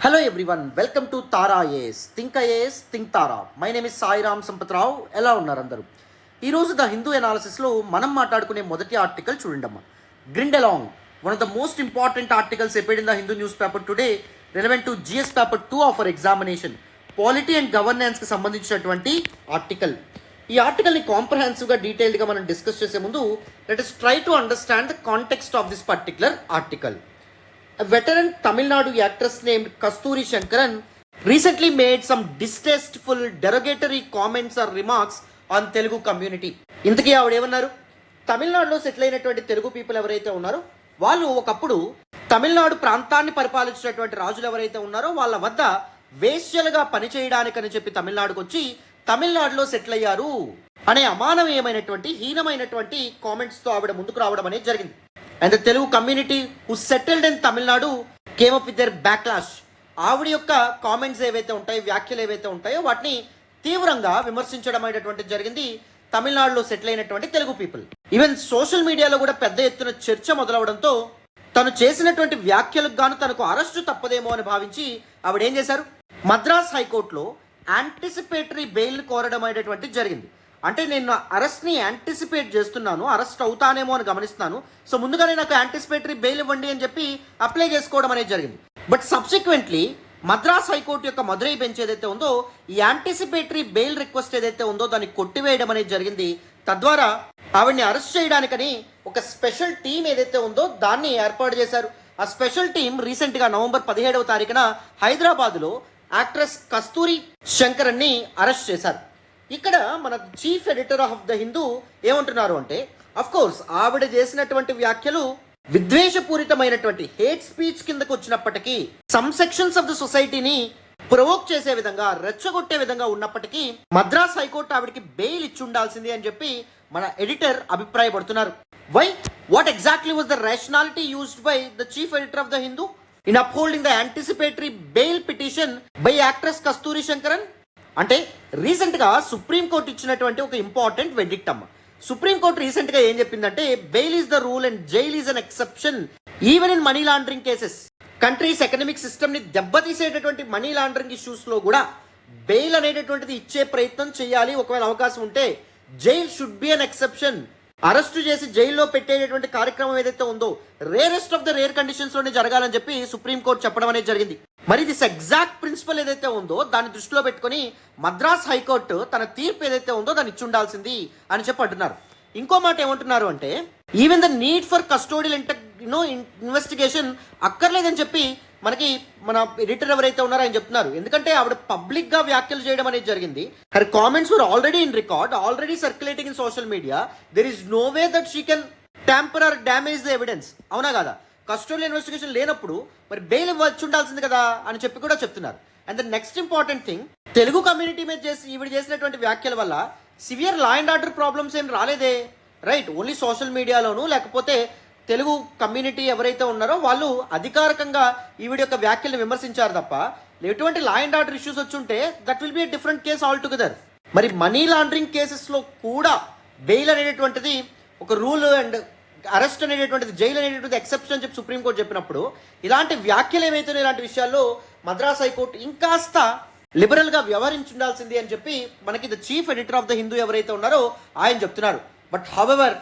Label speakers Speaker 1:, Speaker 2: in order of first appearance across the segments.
Speaker 1: Hello everyone, welcome to Tara IAS. Think IAS, think Tara. My name is Sai Ram Sampatrao. ఎలా ఉన్నారు అందరూ? ఈరోజు the Hindu ఎనాలిసిస్లో మనం మాట్లాడుకునే మొదటి ఆర్టికల్ చూడండమ్మా. Grindelong, one of the most important articles appeared in the Hindu newspaper today, relevant to GS paper 2 of our examination. Polity and governance కి సంబంధించినటువంటి ఆర్టికల్. ఈ ఆర్టికల్ని కాంప్రహెన్సివ్గా డీటెయిల్డ్గా మనం డిస్కస్ చేసే ముందు let us try to understand the context of this particular article. A veteran Tamil Nadu actress named Kasturi Shankaran recently made some distasteful, derogatory comments or remarks on Telugu community. ఇంతకీ ఆవిడ ఏమన్నారు? తమిళనాడులో settle అయినటువంటి Telugu people ఎవరైతే ఉన్నారో వాళ్ళు ఒకప్పుడు తమిళనాడు ప్రాంతాన్ని పరిపాలించినటువంటి రాజులు ఎవరైతే ఉన్నారో వాళ్ళ వద్ద వేశ్యలుగా పనిచేయడానికని చెప్పి తమిళనాడుకు వచ్చి తమిళనాడులో సెటిల్ అయ్యారు అనే అమానవీయమైనటువంటి హీనమైనటువంటి కామెంట్స్తో ఆవిడ ముందుకు రావడం అనేది జరిగింది. And the Telugu community who settled in Tamil Nadu came up with their backlash. ఆవిడ యొక్క కామెంట్స్ ఏవైతే ఉంటాయో, వ్యాఖ్యలు ఏవైతే ఉంటాయో వాటిని తీవ్రంగా విమర్శించడం అనేటువంటిది జరిగింది తమిళనాడులో సెటిల్ అయినటువంటి తెలుగు పీపుల్. ఈవెన్ సోషల్ మీడియాలో కూడా పెద్ద ఎత్తున చర్చ మొదలవడంతో తను చేసినటువంటి వ్యాఖ్యలకు గాను తనకు అరెస్టు తప్పదేమో అని భావించి ఆవిడ ఏం చేశారు, మద్రాస్ హైకోర్టులో యాంటిసిపేటరీ బెయిల్ కోరడం అనేటువంటిది జరిగింది. అంటే నేను అరెస్ట్ని యాంటిసిపేట్ చేస్తున్నాను, అరెస్ట్ అవుతానేమో అని గమనిస్తున్నాను, సో ముందుగానే నాకు యాంటిసిపేటరీ బెయిల్ ఇవ్వండి అని చెప్పి అప్లై చేసుకోవడం అనేది జరిగింది. బట్ సబ్సిక్వెంట్లీ మద్రాస్ హైకోర్టు యొక్క మదురై బెంచ్ ఏదైతే ఉందో ఈ యాంటిసిపేటరీ బెయిల్ రిక్వెస్ట్ ఏదైతే ఉందో దాన్ని కొట్టివేయడం అనేది జరిగింది. తద్వారా ఆవిడ్ని అరెస్ట్ చేయడానికని ఒక స్పెషల్ టీం ఏదైతే ఉందో దాన్ని ఏర్పాటు చేశారు. ఆ స్పెషల్ టీం రీసెంట్గా నవంబర్ 17వ తారీఖున హైదరాబాద్లో యాక్ట్రెస్ కస్తూరి శంకరన్ని అరెస్ట్ చేశారు. ఇక్కడ మన chief editor of the Hindu ఏమంటున్నారు అంటే, అఫ్ కోర్స్ ఆవిడ చేసినటువంటి వ్యాఖ్యలు విద్వేషపూరితమైనటువంటి హేట్ స్పీచ్ కిందకు వచ్చినప్పటికీ, సమ్ సెక్షన్స్ ఆఫ్ ద సొసైటీని ప్రొవోక్ చేసే విధంగా, రెచ్చగొట్టే విధంగా ఉన్నప్పటికీ మద్రాస్ హైకోర్టు ఆవిడకి బెయిల్ ఇచ్చి ఉండాల్సింది అని చెప్పి మన ఎడిటర్ అభిప్రాయపడుతున్నారు. Why, what exactly was the rationality used by the chief editor of the Hindu in upholding the anticipatory bail petition by actress Kasturi Shankaran? అంటే రీసెంట్గా సుప్రీంకోర్టు ఇచ్చినటువంటి ఒక ఇంపార్టెంట్ వెర్డిక్ట్ అమ్మ. సుప్రీంకోర్టు రీసెంట్గా ఏం చెప్పిందంటే, bail is the rule and jail is an exception even in money laundering cases. Countries economic సిస్టమ్ని దెబ్బతీసేటటువంటి money laundering ఇష్యూస్లో కూడా బెయిల్ అనేటటువంటిది ఇచ్చే ప్రయత్నం చేయాలి. ఒకవేళ అవకాశం ఉంటే jail should be an exception. Arrest చేసి జైల్లో పెట్టేటటువంటి కార్యక్రమం ఏదైతే ఉందో రేరెస్ట్ ఆఫ్ ద రేర్ కండిషన్స్లోనే జరగాలని చెప్పి సుప్రీంకోర్టు చెప్పడం అనేది జరిగింది. మరి దిస్ ఎగ్జాక్ట్ ప్రిన్సిపల్ ఏదైతే ఉందో దాన్ని దృష్టిలో పెట్టుకొని మద్రాస్ హైకోర్టు తన తీర్పు ఏదైతే ఉందో దాన్ని ఇచ్చి ఉండాల్సింది అని చెప్పి అంటున్నారు. ఇంకో మాట ఏమంటున్నారు అంటే, even the need for custodial investigation అక్కర్లేదని చెప్పి మన ఎడిటర్ ఎవరైతే ఉన్నారో ఆయన చెప్తున్నారు. ఎందుకంటే ఆవిడ పబ్లిక్ గా వ్యాఖ్యలు చేయడం అనేది జరిగింది. Her comments were already in record, already circulating in social media. There is no way that she can tamper or damage the evidence. అవునా కదా? కస్టోడియల్ ఇన్వెస్టిగేషన్ లేనప్పుడు మరి బెయిల్ ఇవ్వచ్చు ఉండాల్సింది కదా అని చెప్పి కూడా చెప్తున్నారు. And the next important thing, Telugu community మీద ఈవిడ చేసినటువంటి వ్యాఖ్యల వల్ల severe law and order problems ఏం రాలేదే, రైట్? ఓన్లీ సోషల్ మీడియాలోనూ లేకపోతే తెలుగు కమ్యూనిటీ ఎవరైతే ఉన్నారో వాళ్ళు అధికారికంగా ఈవిడ యొక్క వ్యాఖ్యలను విమర్శించారు తప్ప ఎటువంటి లా అండ్ ఆర్డర్ ఇష్యూస్ వచ్చుంటే that will be a different case all together. మరి మనీ లాండరింగ్ కేసెస్లో కూడా బెయిల్ అనేటటువంటిది ఒక రూల్ అండ్ అరెస్ట్ అనేటటువంటిది, జైలు అనేటటువంటిది ఎక్సెప్షన్ అని చెప్పి సుప్రీంకోర్టు చెప్పినప్పుడు ఇలాంటి వ్యాఖ్యలు ఏవైతే ఇలాంటి విషయాల్లో మద్రాస్ హైకోర్టు ఇంకాస్త లిబరల్గా వ్యవహరించాల్సింది అని చెప్పి మనకి the chief editor of the Hindu ఎవరైతే ఉన్నారో ఆయన చెప్తున్నారు. But however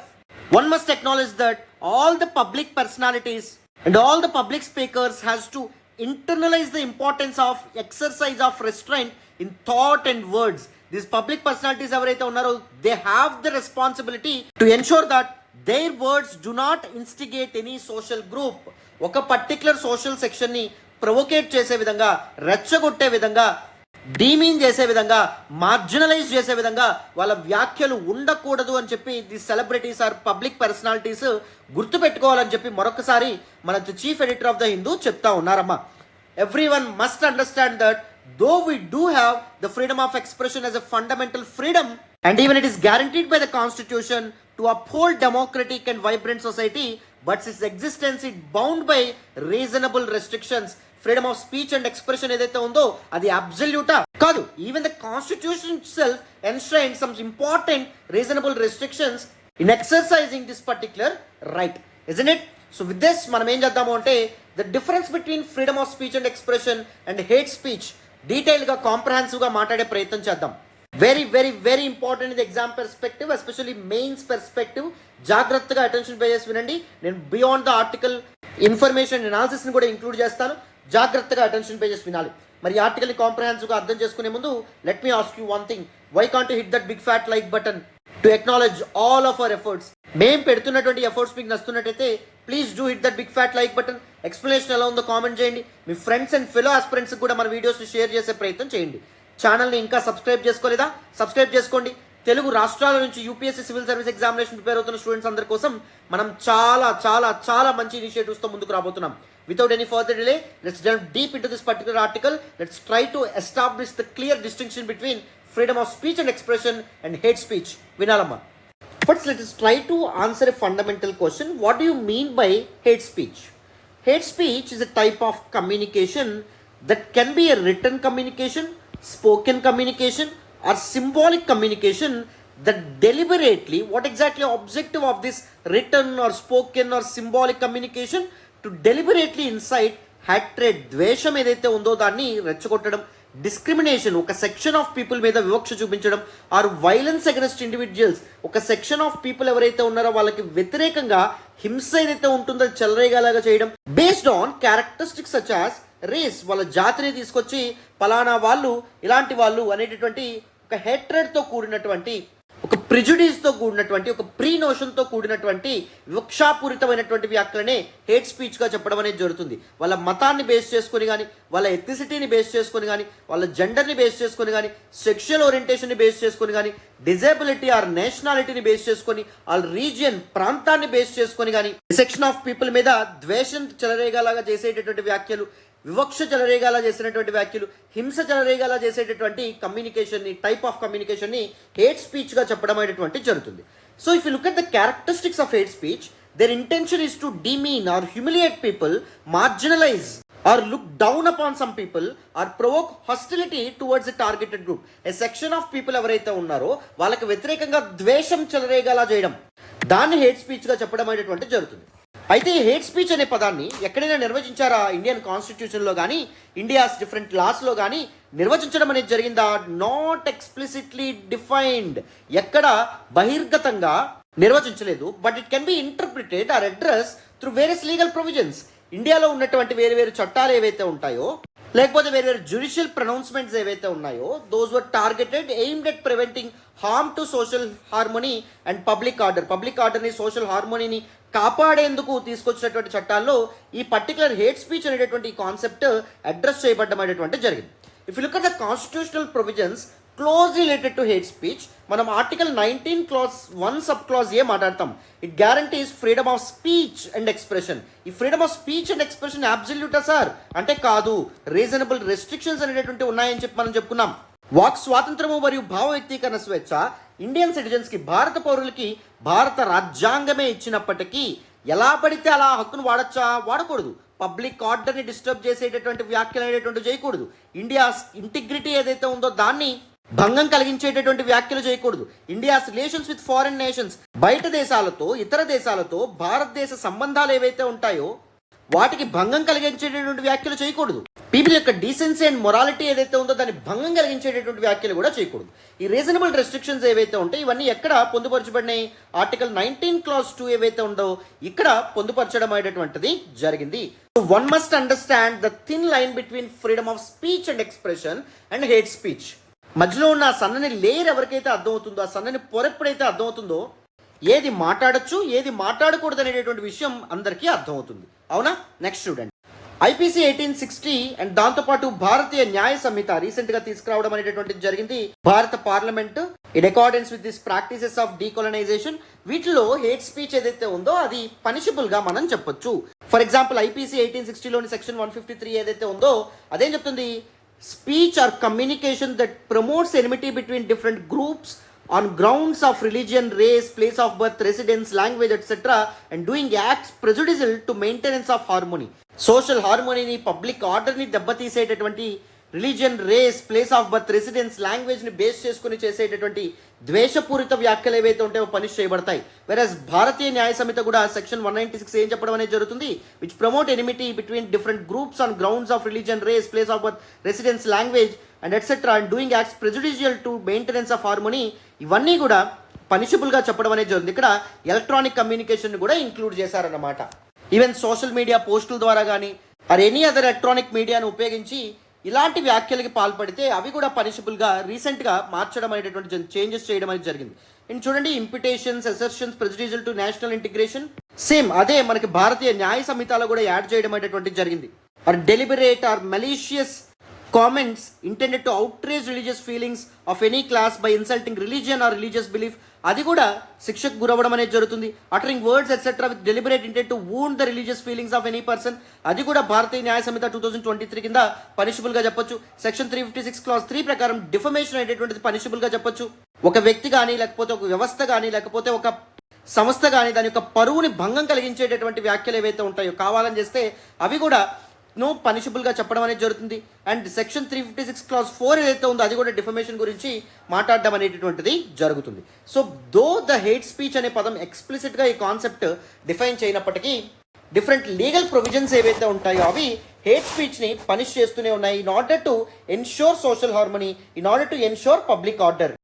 Speaker 1: one must acknowledge that all the public personalities and all the public speakers has to internalize the importance of exercise of restraint in thought and words. These public personalities ఎవరైతే ఉన్నారో they have the responsibility to ensure that their words do not instigate any social group. ఒక particular social సెక్షన్ని ప్రొవోకేట్ చేసే విధంగా, రెచ్చగొట్టే విధంగా, demean చేసే విధంగా, marginalise చేసే విధంగా వాళ్ళ వ్యాఖ్యలు ఉండకూడదు అని చెప్పి the celebrities or public personalities గుర్తుపెట్టుకోవాలని చెప్పి మరొకసారి మన chief editor of the Hindu చెప్తా ఉన్నారమ్మా. Everyone must understand that though we do have the freedom of expression as a fundamental freedom and even it is guaranteed by the constitution to uphold democratic and vibrant society, but its existence it bound by reasonable restrictions. Freedom of speech and expression ఏదైతే ఉందో అది అబ్సల్యూటా కాదు. Even the constitution itself enshrines some important reasonable restrictions in exercising this particular right, isn't it? So with this మనం ఏం చేద్దాము అంటే the difference between freedom of speech and expression and hate speech డీటెయిల్గా కాంప్రహెన్సివ్గా మాట్లాడే ప్రయత్నం చేద్దాం. వెరీ వెరీ వెరీ ఇంపార్టెంట్ ఇది exam perspective, especially mains perspective. జాగ్రత్తగా అటెన్షన్ పే చేసి వినండి. నేను బియాండ్ ద ఆర్టికల్ ఇన్ఫర్మేషన్ అనాలిసిస్ని కూడా ఇంక్లూడ్ చేస్తాను. జాగ్రత్తగా అటెన్షన్ పే చేసి వినాలి. మరి ఈ ఆర్టికల్ని కాంప్రహెన్సివ్గా అర్థం చేసుకునే ముందు let me ask you one thing. Why can't hit that big fat like button to acknowledge all of our efforts? మేము పెడుతున్నటువంటి ఎఫర్ట్స్ మీకు నచ్చుతున్నట్టయితే please do hit that big fat like button. Explanation ఎలా ఉందో కామెంట్ చేయండి. మీ friends and fellow ఆస్పిరెంట్స్కి కూడా మన వీడియోస్ని షేర్ చేసే ప్రయత్నం చేయండి. ఛానల్ని ఇంకా సబ్స్క్రైబ్ చేసుకోలేదా? సబ్స్క్రైబ్ చేసుకోండి. తెలుగు రాష్ట్రాల నుంచి UPSC civil service examination prepare అవుతున్న స్టూడెంట్స్ అందరి కోసం మనం చాలా చాలా చాలా మంచి ఇనిషియేటివ్స్తో ముందుకు రాబోతున్నాం. Without any further delay, let's delve deep into this particular article. Let's try to establish the clear distinction between freedom of speech and expression and hate speech. Vinalamma. First, let us try to answer a fundamental question. What do you mean by hate speech? Hate speech is a type of communication that can be a written communication, spoken communication, or symbolic communication that deliberately, what exactly objective of this written or spoken or symbolic communication? To deliberately incite hatred, ద్వేషం ఏదైతే ఉందో దాన్ని రెచ్చగొట్టడం, discrimination ఒక section of people మీద వివక్ష చూపించడం, or violence against individuals ఒక సెక్షన్ ఆఫ్ పీపుల్ ఎవరైతే ఉన్నారో వాళ్ళకి వ్యతిరేకంగా హింస ఏదైతే ఉంటుందో చెలరేగలాగా చేయడం, based on characteristics such as race, వాళ్ళ జాతిని తీసుకొచ్చి పలానా వాళ్ళు ఇలాంటి వాళ్ళు అనేటటువంటి ఒక హేట్రేడ్తో కూడినటువంటి, ఒక ప్రిజుడీస్తో కూడినటువంటి, ఒక ప్రీ నోషన్తో కూడినటువంటి వివక్షాపూరితమైనటువంటి వ్యాఖ్యలనే హేట్ స్పీచ్గా చెప్పడం అనేది జరుగుతుంది. వాళ్ళ మతాన్ని బేస్ చేసుకొని కానీ, వాళ్ళ ఎథ్నిసిటీని బేస్ చేసుకొని కానీ, వాళ్ళ జెండర్ని బేస్ చేసుకొని కానీ, సెక్షువల్ ఓరియంటేషన్ని బేస్ చేసుకొని కానీ, డిజేబిలిటీ ఆర్ నేషనాలిటీని బేస్ చేసుకొని, వాళ్ళ రీజియన్ ప్రాంతాన్ని బేస్ చేసుకొని కానీ, సెక్షన్ ఆఫ్ పీపుల్ మీద ద్వేషం చెలరేగలాగా చేసేటటువంటి వ్యాఖ్యలు, వివక్ష చెలరేగాలా చేసినటువంటి వ్యాఖ్యలు, హింస చెలరేగాలా చేసేటటువంటి కమ్యూనికేషన్ని, టైప్ ఆఫ్ కమ్యూనికేషన్ని హేట్ స్పీచ్గా చెప్పడం అనేటువంటి జరుగుతుంది. So if you look at the characteristics of hate speech, their intention is to demean or humiliate people, marginalize or look down upon some people, or provoke hostility towards a targeted group. A section of people ఎవరైతే ఉన్నారో వాళ్ళకి వ్యతిరేకంగా ద్వేషం చెలరేగాలా చేయడం, దాన్ని hate స్పీచ్గా చెప్పడం అనేటువంటి జరుగుతుంది. అయితే హేట్ స్పీచ్ అనే పదాన్ని ఎక్కడైనా నిర్వచించారా? ఇండియన్ కాన్స్టిట్యూషన్లో కానీ, ఇండియాస్ డిఫరెంట్ లాస్లో కానీ నిర్వచించడం అనేది జరిగిందా? నాట్ ఎక్స్ప్లిసిట్లీ డిఫైన్డ్, ఎక్కడ బహిర్గతంగా నిర్వచించలేదు. But it can be interpreted or address through various legal provisions. ఇండియాలో ఉన్నటువంటి వేరు వేరు చట్టాలు ఏవైతే ఉంటాయో, లేకపోతే వేరు వేరు జ్యుడిషియల్ ప్రొనౌన్స్మెంట్స్ ఏవైతే ఉన్నాయో, those were targeted aimed at preventing harm to social harmony and public order. Public ఆర్డర్ని, సోషల్ హార్మోనీని కాపాడేందుకు తీసుకొచ్చినటువంటి చట్టాల్లో ఈ పర్టికులర్ హేట్ స్పీచ్ అనేటటువంటి కాన్సెప్ట్ అడ్రస్ చేయబడ్డం అనేటువంటి జరిగింది. If you look at the constitutional provisions closely related to hate speech, మనం article 19 clause 1 sub clause A మాట్లాడతాం. It guarantees freedom of speech and expression. ఈ freedom of speech and expression అబ్సల్యూటా sir అంటే కాదు, reasonable restrictions అనేటువంటి ఉన్నాయని చెప్పి మనం చెప్పుకున్నాం. వాక్ స్వాతంత్రము మరియు భావ వ్యక్తీకరణ స్వేచ్ఛ ఇండియన్ సిటిజన్స్కి, భారత పౌరులకి భారత రాజ్యాంగమే ఇచ్చినప్పటికీ ఎలా పడితే అలా హక్కును వాడచ్చా? వాడకూడదు. పబ్లిక్ ఆర్డర్ని డిస్టర్బ్ చేసేటటువంటి వ్యాఖ్యలు అనేటువంటి చేయకూడదు. ఇండియా ఇంటిగ్రిటీ ఏదైతే ఉందో దాన్ని భంగం కలిగించేటటువంటి వ్యాఖ్యలు చేయకూడదు. India's relations with foreign nations, బయట దేశాలతో, ఇతర దేశాలతో భారతదేశ సంబంధాలు ఏవైతే ఉంటాయో వాటికి భంగం కలిగించేటటువంటి వ్యాఖ్యలు చేయకూడదు. పీపుల్ యొక్క డీసెన్సీ అండ్ మొరాలిటీ ఏదైతే ఉందో దాన్ని భంగం కలిగించేటటువంటి వ్యాఖ్యలు కూడా చేయకూడదు. ఈ రీజనబుల్ రెస్ట్రిక్షన్స్ ఏవైతే ఉంటాయి ఇవన్నీ ఎక్కడ పొందుపరచబడినాయి? ఆర్టికల్ 19 క్లాజ్ 2 ఏవైతే ఉందో ఇక్కడ పొందుపరచడం అనేటటువంటిది జరిగింది. So one must understand the thin line between freedom of speech and expression and hate speech. మధ్యలో ఉన్న ఆ సన్నని లేయర్ ఎవరికైతే అర్థమవుతుందో, ఆ సన్నని పొర ఎప్పుడైతే అర్థమవుతుందో ఏది మాట్లాడచ్చు, ఏది మాట్లాడకూడదు అనేటటువంటి విషయం అందరికీ అర్థమవుతుంది. అవునా? నెక్స్ట్ చూడండి. ఐపీసీ 1860 అండ్ దాంతోపాటు భారతీయ న్యాయ సంహిత రీసెంట్గా తీసుకురావడం అనేటటువంటిది జరిగింది. భారత parliament in accordance with this practices of decolonisation, వీటిలో హేట్ స్పీచ్ ఏదైతే ఉందో అది పనిషబుల్గా మనం చెప్పొచ్చు. ఫర్ ఎగ్జాంపుల్ ఐపీసీ 1860లోని సెక్షన్ 153 ఏదైతే ఉందో అదేం చెప్తుంది? Speech are communication that promotes enmity between different groups on grounds of religion, race, place of birth, residence, language, etc. and doing acts prejudicial to maintenance of harmony. Social హార్మోనీని, public ఆర్డర్ని దెబ్బతీసేటటువంటి religion, race, place of birth, residence, లాంగ్వేజ్ని base చేసుకుని చేసేటటువంటి ద్వేషపూరిత వ్యాఖ్యలు ఏవైతే ఉంటాయో punish చేయబడతాయి. వెరస్ భారతీయ న్యాయ సంహిత కూడా సెక్షన్ 196 ఏం చెప్పడం అనేది జరుగుతుంది, which promote enmity between different groups on grounds of religion, race, place of birth, residence, language and etcetera and doing acts prejudicial to maintenance of harmony, ఇవన్నీ కూడా పనిషబుల్గా చెప్పడం అనేది జరుగుతుంది. ఇక్కడ ఎలక్ట్రానిక్ కమ్యూనికేషన్ కూడా ఇంక్లూడ్ చేశారన్నమాట. ఈవెన్ సోషల్ మీడియా పోస్టుల ద్వారా కానీ ఆర్ ఎనీ అదర్ ఎలక్ట్రానిక్ మీడియాను ఉపయోగించి ఇలాంటి వ్యాఖ్యలకి పాల్పడితే అవి కూడా పనిషబుల్గా రీసెంట్గా మార్చడం అనేటటువంటి చేంజెస్ చేయడం అనేది జరిగింది. అండ్ చూడండి, imputations, assertions prejudicial to national integration, same అదే మనకి భారతీయ న్యాయ సంహితలో కూడా యాడ్ చేయడం అనేటటువంటి జరిగింది. Or deliberate or malicious comments intended to outrage religious feelings of any class by insulting religion or religious belief, అది కూడా శిక్షకు గురవడం అనేది జరుగుతుంది. Uttering words etcetera with deliberate intent to wound the religious feelings of any person, అది కూడా భారతీయ న్యాయ సంహిత 2023 కింద పనిషబుల్గా చెప్పొచ్చు. Section 356 class 3 ప్రకారం డిఫమేషన్ అనేటటువంటిది పనిషబుల్గా చెప్పొచ్చు. ఒక వ్యక్తి కానీ లేకపోతే ఒక వ్యవస్థ కానీ లేకపోతే ఒక సంస్థ కానీ దాని యొక్క పరువుని భంగం కలిగించేటటువంటి వ్యాఖ్యలు ఏవైతే ఉంటాయో కావాలని చేస్తే అవి కూడా పనిషబుల్గా చెప్పడం అనేది జరుగుతుంది. అండ్ సెక్షన్ 356 క్లాస్ 4 ఏదైతే ఉందో అది కూడా డిఫమేషన్ గురించి మాట్లాడడం అనేటటువంటిది జరుగుతుంది. So though the hate speech అనే పదం ఎక్స్ప్లిసిట్గా ఈ కాన్సెప్ట్ డిఫైన్ చేయనప్పటికీ డిఫరెంట్ లీగల్ ప్రొవిజన్స్ ఏవైతే ఉంటాయో అవి హేట్ స్పీచ్ని పనిష్ చేస్తూనే ఉన్నాయి, in order to ensure social harmony, in order to ensure public order.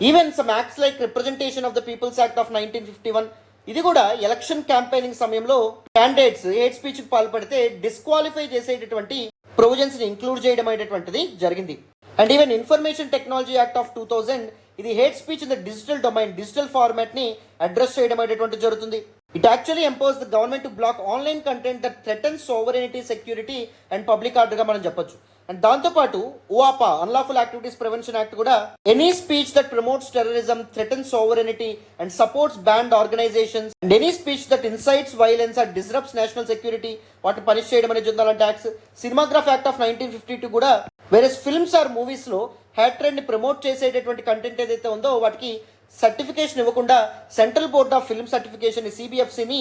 Speaker 1: Even some acts like representation of the people's act of 1951, ఇది కూడా ఎలక్షన్ క్యాంపెయినింగ్ సమయంలో క్యాండిడేట్స్ హేట్ స్పీచ్కి పాల్పడితే డిస్క్వాలిఫై చేసేటటువంటి ప్రొవిజన్స్ ని ఇంక్లూడ్ చేయడం అనేటటువంటిది జరిగింది. And even information technology act of 2000 ఇది hate speech in the digital domain, digital format ని అడ్రస్ చేయడం అనేటువంటిది జరుగుతుంది. It actually empowers the government to block online content that threatens sovereignty, security and public ఆర్డర్గా మనం చెప్పొచ్చు. అండ్ దాంతోపాటు ఓఆపా అన్లాఫుల్ యాక్టివిటీస్ ప్రివెన్షన్ యాక్ట్ కూడా any speech that promotes terrorism, threatens sovereignty and supports banned organisations and any speech that incites violence or disrupts national security, వాటిని punish చేయడం అనేది జరుగుతుంది. యాక్ట్స్ సినిమాగ్రాఫ్ యాక్ట్ ఆఫ్ 1952 కూడా వేరే ఫిల్మ్స్ ఆర్ మూవీస్లో హ్యాట్రెడ్ ని promote చేసేటటువంటి కంటెంట్ ఏదైతే ఉందో వాటికి సర్టిఫికేషన్ ఇవ్వకుండా central board of film certification సిబిఎఫ్సిని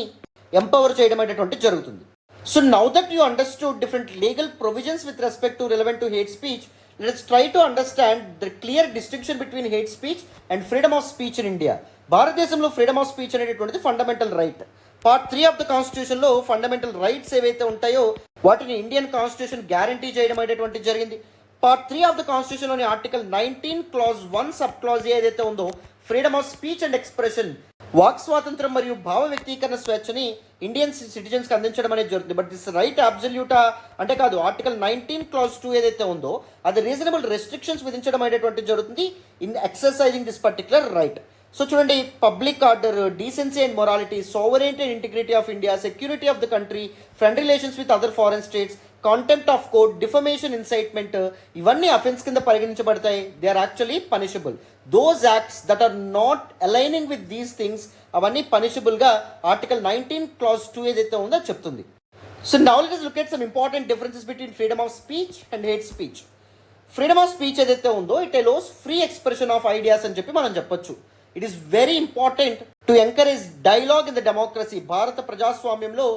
Speaker 1: ఎంపవర్ చేయడం అనేటువంటి జరుగుతుంది. So now that you understood different legal provisions with respect to relevant to hate speech, let's try to understand the clear distinction between hate speech and freedom of speech in India. భారతదేశంలో freedom of speech అనేటటువంటిది fundamental right. Part 3 of the కాన్స్టిట్యూషన్లో fundamental rights ఏవైతే ఉంటాయో వాటిని Indian constitution guarantee చేయడం అనేటువంటిది జరిగింది. Part 3 of the కాన్స్టిట్యూషన్లోని ఆర్టికల్ 19 క్లాజ్ 1 సబ్ క్లాజ్ ఏదైతే ఉందో freedom of speech and expression, వాక్ స్వాతంత్రం మరియు భావ వ్యక్తీకరణ స్వేచ్ఛని ఇండియన్ సిటిజన్స్కి అందించడం అనేది జరుగుతుంది. బట్ దిస్ రైట్ అబ్సల్యూటా అంటే కాదు, ఆర్టికల్ 19 క్లాజ్ 2 ఏదైతే ఉందో అది రీజనబుల్ రెస్ట్రిక్షన్స్ విధించడం అనేటువంటి జరుగుతుంది in exercising this particular right. So చూడండి, public order, decency and morality, sovereignty and integrity of India, security of the country, friend relations with other foreign states, contempt of court, defamation, incitement, ఇవన్నీ offence కింద పరిగణించబడతాయి. They are actually punishable. Those acts that are not aligning with these things అవన్నీ పనిషబుల్గా article 19 clause 2 ఏదైతే ఉందో చెప్తుంది. So now let us look at some important differences between freedom of speech and hate speech. Freedom of speech ఏదైతే ఉందో it allows free expression of ideas అని చెప్పి మనం చెప్పొచ్చు. It is very important to encourage dialogue in the democracy. భారత ప్రజాస్వామ్యంలో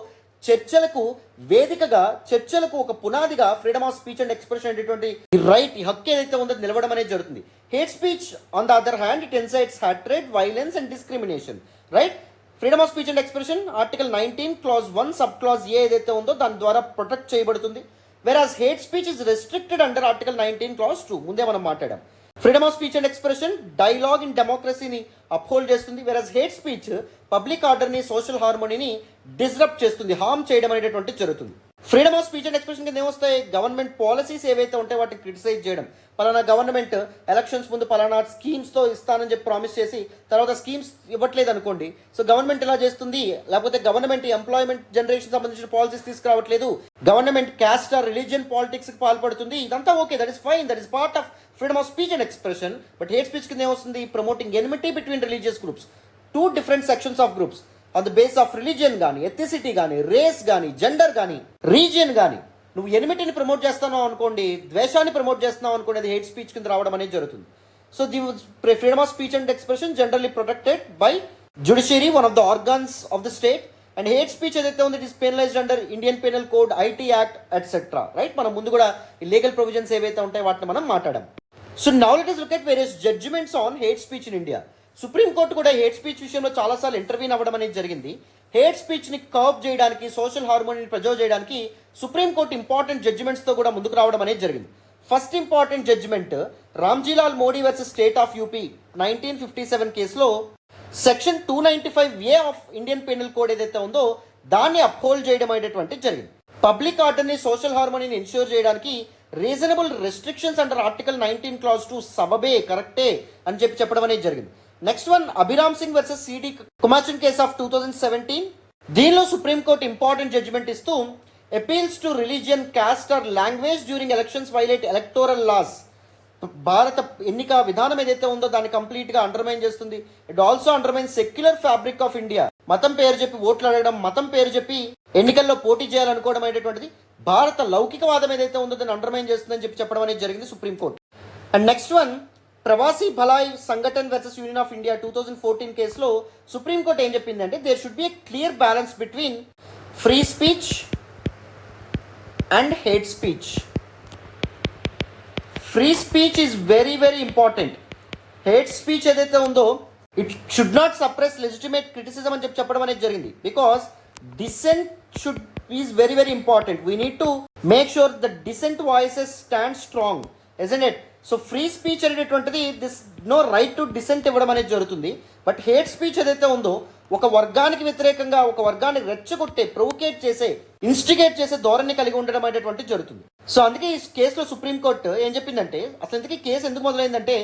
Speaker 1: చర్చలకు వేదికగా, చర్చలకు ఒక పునాదిగా freedom of speech and expression అనేటువంటి రైట్, ఈ హక్కు ఏదైతే ఉందో నిలవడం అనేది జరుగుతుంది. Hate speech on the other hand it insights హ్యాట్రెడ్, violence and discrimination. Right, freedom of speech and expression article 19 clause 1 sub clause A ఏదైతే ఉందో దాని ద్వారా ప్రొటెక్ట్ చేయబడుతుంది. Whereas hate speech is restricted under article 19 clause 2, ముందే మనం మాట్లాడాం. Freedom of speech and expression dialogue in డెమోక్రసీని uphold చేస్తుంది. వెరాజ్ హేట్ స్పీచ్ పబ్లిక్ ఆర్డర్ని, సోషల్ హార్మోనీని డిస్రప్ట్ చేస్తుంది, హార్మ్ చేయడం అనేటువంటి జరుగుతుంది. Freedom of speech and expression కింద ఏమొస్తాయి? గవర్నమెంట్ పాలసీస్ ఏవైతే ఉంటాయో వాటిని క్రిటిసైజ్ చేయడం. పలానా గవర్నమెంట్ ఎలక్షన్స్ ముందు పలానా స్కీమ్స్తో ఇస్తానని చెప్పి ప్రామిస్ చేసి తర్వాత స్కీమ్స్ ఇవ్వట్లేదు అనుకోండి. సో గవర్నమెంట్ ఎలా చేస్తుంది? లేకపోతే గవర్నమెంట్ ఎంప్లాయ్మెంట్ జనరేషన్ సంబంధించిన పాలసీస్ తీసుకురావట్లేదు, గవర్నమెంట్ క్యాస్ట్ ఆర్ రిలీజియన్ పాలిటిక్స్కి పాల్పడుతుంది. ఇదంతా okay, that is fine, that is part of freedom of speech and expression. But hate speech కింద ఏమొస్తుంది? Promoting enmity between religious groups, 2 different sections of groups on the base of religion కానీ, ethnicity కానీ, race కానీ, gender కానీ, region కానీ. నువ్వు ఎనిమిటీని promote చేస్తున్నావు అనుకోండి, ద్వేషాన్ని ప్రమోట్ చేస్తున్నావు అనుకోండి, అది హేట్ స్పీచ్ కింద రావడం అనేది జరుగుతుంది. So the freedom of speech and expression generally protected by judiciary, one of the organs of the state. And hate speech ఏదైతే ఉంది it is penalised under Indian penal code, IT act etcetera, right. మనం ముందు కూడా ఈ legal provisions ఏవైతే ఉంటాయో వాటిని మనం మాట్లాడాం. So now let us look at various judgments on hate speech in India. Supreme court కూడా హేట్ స్పీచ్ విషయంలో చాలాసార్లు ఇంటర్వ్యూన్ అవ్వడం అనేది జరిగింది. హేట్ స్పీచ్ని కర్బ్ చేయడానికి, సోషల్ హార్మోనీని ప్రిజర్వ్ చేయడానికి సుప్రీం కోర్టు ఇంపార్టెంట్ జడ్జిమెంట్స్తో కూడా ముందుకు రావడం అనేది జరిగింది. First important judgment Ramjilal Modi versus state of UP 1957 కేసులో section 295A of Indian penal code ఏదైతే ఉందో దాన్ని అప్హోల్డ్ చేయడం అనేటువంటి జరిగింది. పబ్లిక్ ఆర్డర్ని, సోషల్ హార్మోనీని ఇన్ష్యూర్ చేయడానికి reasonable restrictions under article 19 clause 2 సబబే, కరెక్టే అని చెప్పడం అనేది జరిగింది. Next one Abhiram Singh versus CD Commachen case of 2017. దీనిలో సుప్రీంకోర్టు ఇంపార్టెంట్ జడ్జిమెంట్ ఇస్తూ appeals to religion, caste or language during elections violate electoral laws. భారత ఎన్నిక విధానం ఏదైతే ఉందో దాన్ని కంప్లీట్గా అండర్మైన్ చేస్తుంది. It also undermine secular fabric of India. మతం పేరు చెప్పి ఓట్లు అడగడం, మతం పేరు చెప్పి ఎన్నికల్లో పోటీ చేయాలనుకోవడం అనేటువంటిది భారత లౌకికవాదం ఏదైతే ఉందో దాన్ని అండర్మైన్ చేస్తుందని చెప్పడం అనేది జరిగింది supreme court. And next one Pravasi Bhalai Sangathan versus union of India 2014 కేసులో సుప్రీంకోర్టు ఏం చెప్పిందంటే there should be a clear balance between free speech and hate speech. Free speech is very very important. Hate speech ఏదైతే ఉందో it should not suppress legitimate criticism అని చెప్పడం అనేది జరిగింది. Because dissent should is very very important. We need to make sure the dissent voices stand strong, isn't it? So free speech అనేటటువంటిది this no right to dissent ఇవ్వడం అనేది జరుగుతుంది. But hate speech ఏదైతే ఉందో ఒక వర్గానికి వ్యతిరేకంగా, ఒక వర్గాన్ని రెచ్చగొట్టే, ప్రొవోకేట్ చేసే, ఇన్స్టిగేట్ చేసే ధోరణి కలిగి ఉండడం అనేటువంటి జరుగుతుంది. సో అందుకే ఈ కేసులో సుప్రీంకోర్టు ఏం చెప్పిందంటే, అసలు ఇంతకీ కేసు ఎందుకు మొదలైందంటే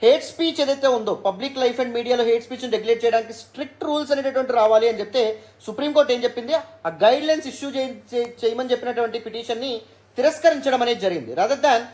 Speaker 1: హేట్ స్పీచ్ ఏదైతే ఉందో పబ్లిక్ లైఫ్ అండ్ మీడియాలో హేట్ స్పీచ్ని రెగ్యులేట్ చేయడానికి స్ట్రిక్ట్ రూల్స్ అనేటటువంటి రావాలి అని చెప్తే సుప్రీంకోర్టు ఏం చెప్పింది, ఆ గైడ్ లైన్స్ ఇష్యూ చేయమని చెప్పినటువంటి పిటిషన్ని తిరస్కరించడం అనేది జరిగింది. Rather than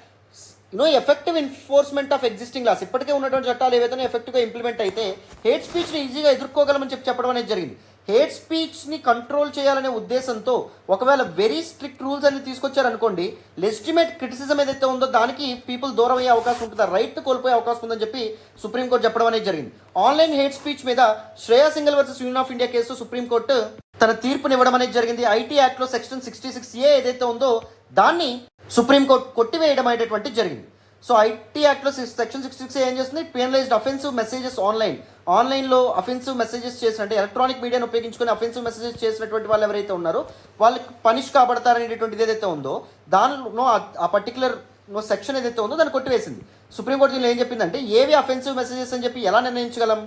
Speaker 1: effective enforcement of existing laws. ఇప్పటికే ఉన్నటువంటి చట్టాలు ఏవైతే ఎఫెక్టివ్గా ఇంప్లిమెంట్ అయితే హేట్ స్పీచ్ని ఈజీగా ఎదుర్కోగలమని చెప్పడం అనేది జరిగింది. హేట్ స్పీచ్ని కంట్రోల్ చేయాలనే ఉద్దేశంతో ఒకవేళ వెరీ స్ట్రిక్ట్ రూల్స్ అనేది తీసుకొచ్చారనుకోండి, లెజిటిమేట్ క్రిటిసిజం ఏదైతే ఉందో దానికి పీపుల్ దూరం అయ్యే అవకాశం ఉంటుంది, రైట్ కోల్పోయే అవకాశం ఉందని చెప్పి సుప్రీంకోర్టు చెప్పడం అనేది జరిగింది. ఆన్లైన్ హేట్ స్పీచ్ మీద Shreya single versus union of India case supreme court తన తీర్పునివ్వడం అనేది జరిగింది. ఐటీ యాక్ట్లో సెక్షన్ 66A ఏదైతే ఉందో దాన్ని సుప్రీంకోర్టు కొట్టివేయడం అనేటువంటి జరిగింది. సో ఐటీ యాక్ట్లో సెక్షన్ 66A ఏం చేస్తుంది, పెనలైజ్డ్ అఫెన్సివ్ మెసేజెస్ ఆన్లైన్లో అఫెన్సివ్ మెసేజెస్ చేసినట్టు ఎలక్ట్రానిక్ మీడియాను ఉపయోగించుకొని అఫెన్సివ్ మెసేజెస్ చేసినటువంటి వాళ్ళు ఎవరైతే ఉన్నారో వాళ్ళకి పనిష్ కాబడతారనేటువంటిది ఏదైతే ఉందో దానిలో ఆ పర్టికులర్ సెక్షన్ ఏదైతే ఉందో దాన్ని కొట్టివేసింది. సుప్రీంకోర్టు దీనిలో ఏం చెప్పిందంటే ఏవి అఫెన్సివ్ మెసేజెస్ అని చెప్పి ఎలా నిర్ణయించగలం?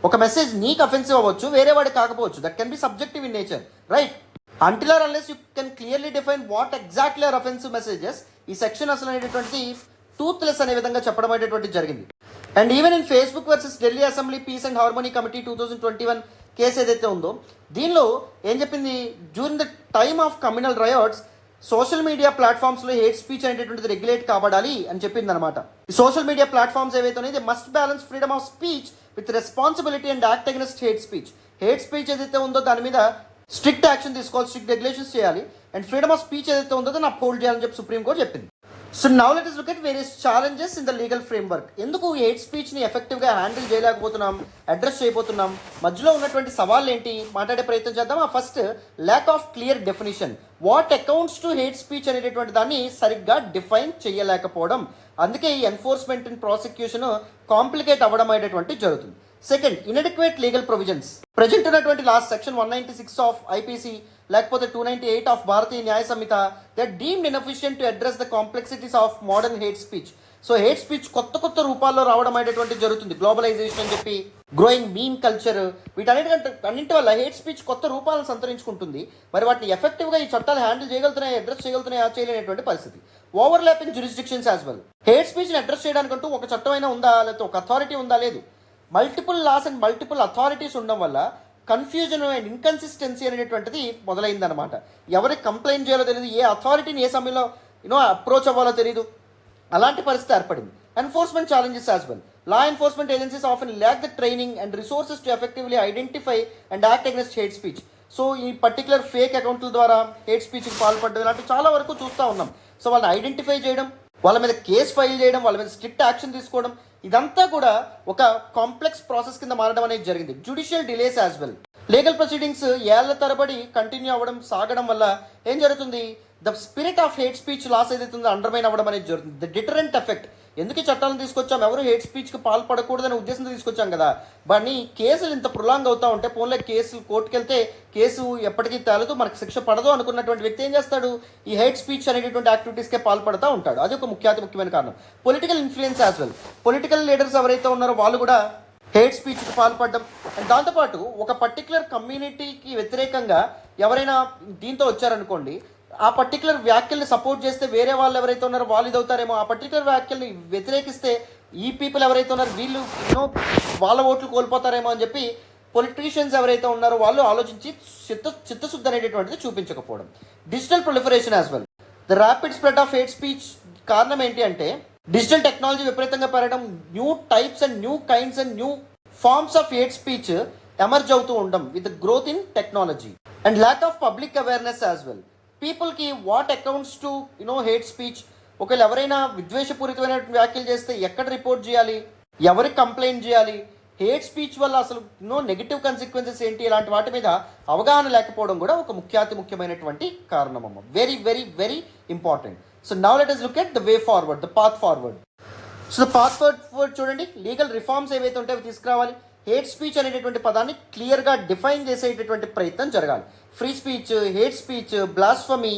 Speaker 1: ఒక మెసేజ్ నీకు అఫెన్సివ్ అవ్వచ్చు, వేరే వాడికి కాకపోవచ్చు. That can be subjective in nature, right? Until or unless you can clearly define what exactly are offensive messages, ఈ సెక్షన్ అసలు అనేటటువంటి టూత్లెస్ అనే విధంగా చెప్పడం అనేటువంటి జరిగింది. And even in Facebook versus Delhi assembly peace and harmony committee 2021 case ఏదైతే ఉందో దీనిలో ఏం చెప్పింది, during the time of communal riots social media ప్లాట్ఫామ్స్లో హేట్ స్పీచ్ అనేటటువంటిది రెగ్యులేట్ కాబడాలి అని చెప్పింది అనమాట. ఈ సోషల్ మీడియా ప్లాట్ఫామ్స్ ఏవైతే ఉన్నాయి they must balance freedom of speech with responsibility and act against hate speech. Hate speech ఏదైతే ఉందో దాని మీద స్ట్రిక్ట్ యాక్షన్ తీసుకోవాలి, స్ట్రిక్ట్ రెగ్యులేషన్స్ చేయాలి, అండ్ ఫ్రీడమ్ ఆఫ్ స్పీచ్ ఏదైతే ఉందో దాన్ని అప్హోల్డ్ చేయాలని చెప్పి సుప్రీంకోర్టు చెప్పింది. So now let us look at various challenges in the legal framework. ఎందుకు హేట్ స్పీచ్ని ఎఫెక్టివ్గా హ్యాండిల్ చేయలేకపోతున్నాం, అడ్రస్ చేయబోతున్నాం, మధ్యలో ఉన్నటువంటి సవాళ్ళు ఏంటి మాట్లాడే ప్రయత్నం చేద్దాం. ఆ first lack of clear definition. What accounts to hate speech అనేటటువంటి దాన్ని సరిగ్గా డిఫైన్ చేయలేకపోవడం, అందుకే ఈ ఎన్ఫోర్స్మెంట్ అండ్ ప్రాసిక్యూషన్ కాంప్లికేట్ అవ్వడం అనేటువంటి జరుగుతుంది. Second, inadequate legal provisions. Present ఉన్నటువంటి లాస్ట్ సెక్షన్ 196 ఆఫ్ ఐపీసీ లేకపోతే 298 of Bharatiya Nyaya Sanhita they deemed inefficient to address the complexities of modern hate speech. So hate speech కొత్త రూపాల్లో రావడం అనేటువంటి జరుగుతుంది. గ్లోబలైజేషన్ అని చెప్పి, గ్రోయింగ్ మీమ్ కల్చర్, వీటన్నిటి వల్ల హేట్ స్పీచ్ కొత్త రూపాలను సంతరించుకుంటుంది. మరి వాటిని ఎఫెక్టివ్గా ఈ చట్టాలు హ్యాండిల్ చేయగలుగుతున్నాయి, అడ్రస్ చేయగలుగుతున్నాయి, చేయలేనటువంటి పరిస్థితి. Overlapping jurisdictions as well. Hate స్పీచ్ని అడ్రస్ చేయడానికంటూ ఒక చట్టం అయినా ఉందా, లేకపోతే ఒక అథారిటీ ఉందా? లేదు. Multiple laws and multiple authorities ఉండడం వల్ల కన్ఫ్యూజన్ అండ్ ఇన్కన్సిస్టెన్సీ అనేటువంటిది మొదలైందనమాట. ఎవరికి కంప్లైంట్ చేయాలో తెలియదు, ఏ అథారిటీని ఏ సమయంలో అప్రోచ్ అవ్వాలో తెలియదు, అలాంటి పరిస్థితి ఏర్పడింది. Enforcement challenges as well. Law enforcement agencies often lack the training and resources to effectively identify and act against hate speech. So ఈ పర్టికులర్ ఫేక్ అకౌంట్ల ద్వారా హేట్ స్పీచ్కి పాల్పడడం ఇలాంటివి చాలా వరకు చూస్తూ ఉన్నాం. సో వాళ్ళని ఐడెంటిఫై చేయడం, వాళ్ళ మీద కేసు ఫైల్ చేయడం, వాళ్ళ మీద స్ట్రిక్ట్ యాక్షన్ తీసుకోవడం, ఇదంతా కూడా ఒక కాంప్లెక్స్ ప్రాసెస్ కింద మారడం అనేది జరిగింది. Judicial delays as well. Legal proceedings ఏళ్ల తరబడి కంటిన్యూ అవ్వడం సాగడం వల్ల ఏం జరుగుతుంది, the spirit of hate speech laws ఏదైతుందో అండర్మైన్ అవ్వడం అనేది జరుగుతుంది. The deterrent effect. ఎందుకు ఈ చట్టాలను తీసుకొచ్చాం, ఎవరు హేట్ స్పీచ్కి పాల్పడకూడదనే ఉద్దేశంతో తీసుకొచ్చాం కదా. కానీ కేసులు ఇంత ప్రొలాంగ్ అవుతూ ఉంటే పోన్లే కేసు కోర్టుకు వెళ్తే కేసు ఎప్పటికీ తేలదు, మనకు శిక్ష పడదు అనుకున్నటువంటి వ్యక్తి ఏం చేస్తాడు, ఈ హేట్ స్పీచ్ అనేటటువంటి యాక్టివిటీస్కే పాల్పడుతూ ఉంటాడు. అది ఒక ముఖ్యమైన కారణం. Political influence as well. Political leaders ఎవరైతే ఉన్నారో వాళ్ళు కూడా హేట్ స్పీచ్కి పాల్పడడం. అండ్ దాంతోపాటు ఒక పర్టికులర్ కమ్యూనిటీకి వ్యతిరేకంగా ఎవరైనా దీంతో వచ్చారనుకోండి, ఆ పర్టికులర్ వ్యాఖ్యల్ని సపోర్ట్ చేస్తే వేరే వాళ్ళు ఎవరైతే ఉన్నారో వాళ్ళు ఇదవుతారేమో, ఆ పర్టికులర్ వ్యాఖ్యల్ని వ్యతిరేకిస్తే ఈ పీపుల్ ఎవరైతే ఉన్నారో వీళ్ళు వాళ్ళ ఓట్లు కోల్పోతారేమో అని చెప్పి పొలిటీషియన్స్ ఎవరైతే ఉన్నారో వాళ్ళు ఆలోచించి చిత్తశుద్ధి అనేటటువంటిది చూపించకపోవడం. Digital proliferation as well. The rapid spread of hate speech కారణం ఏంటి అంటే డిజిటల్ టెక్నాలజీ విపరీతంగా పెరగడం, new types and new kinds and new forms of hate speech emerge అవుతూ ఉండడం with growth in technology and lack of public awareness as well. పీపుల్కి what accounts to hate speech. ఒకవేళ ఎవరైనా విద్వేషపూరితమైన వ్యాఖ్యలు చేస్తే ఎక్కడ రిపోర్ట్ చేయాలి, ఎవరికి కంప్లైంట్ చేయాలి, హేట్ స్పీచ్ వల్ల అసలు నెగిటివ్ కాన్సిక్వెన్సెస్ ఏంటి, ఇలాంటి వాటి మీద అవగాహన లేకపోవడం కూడా ఒక ముఖ్యమైనటువంటి కారణం అమ్మ. Very very very important. So now let us look at the way forward, the path forward. So the path forward చూడండి, లీగల్ రిఫార్మ్స్ ఏవైతే ఉంటాయో తీసుకురావాలి. హేట్ స్పీచ్ అనేటటువంటి పదాన్ని క్లియర్గా డిఫైన్ చేసేటటువంటి ప్రయత్నం జరగాలి. Free speech, hate speech, blasphemy,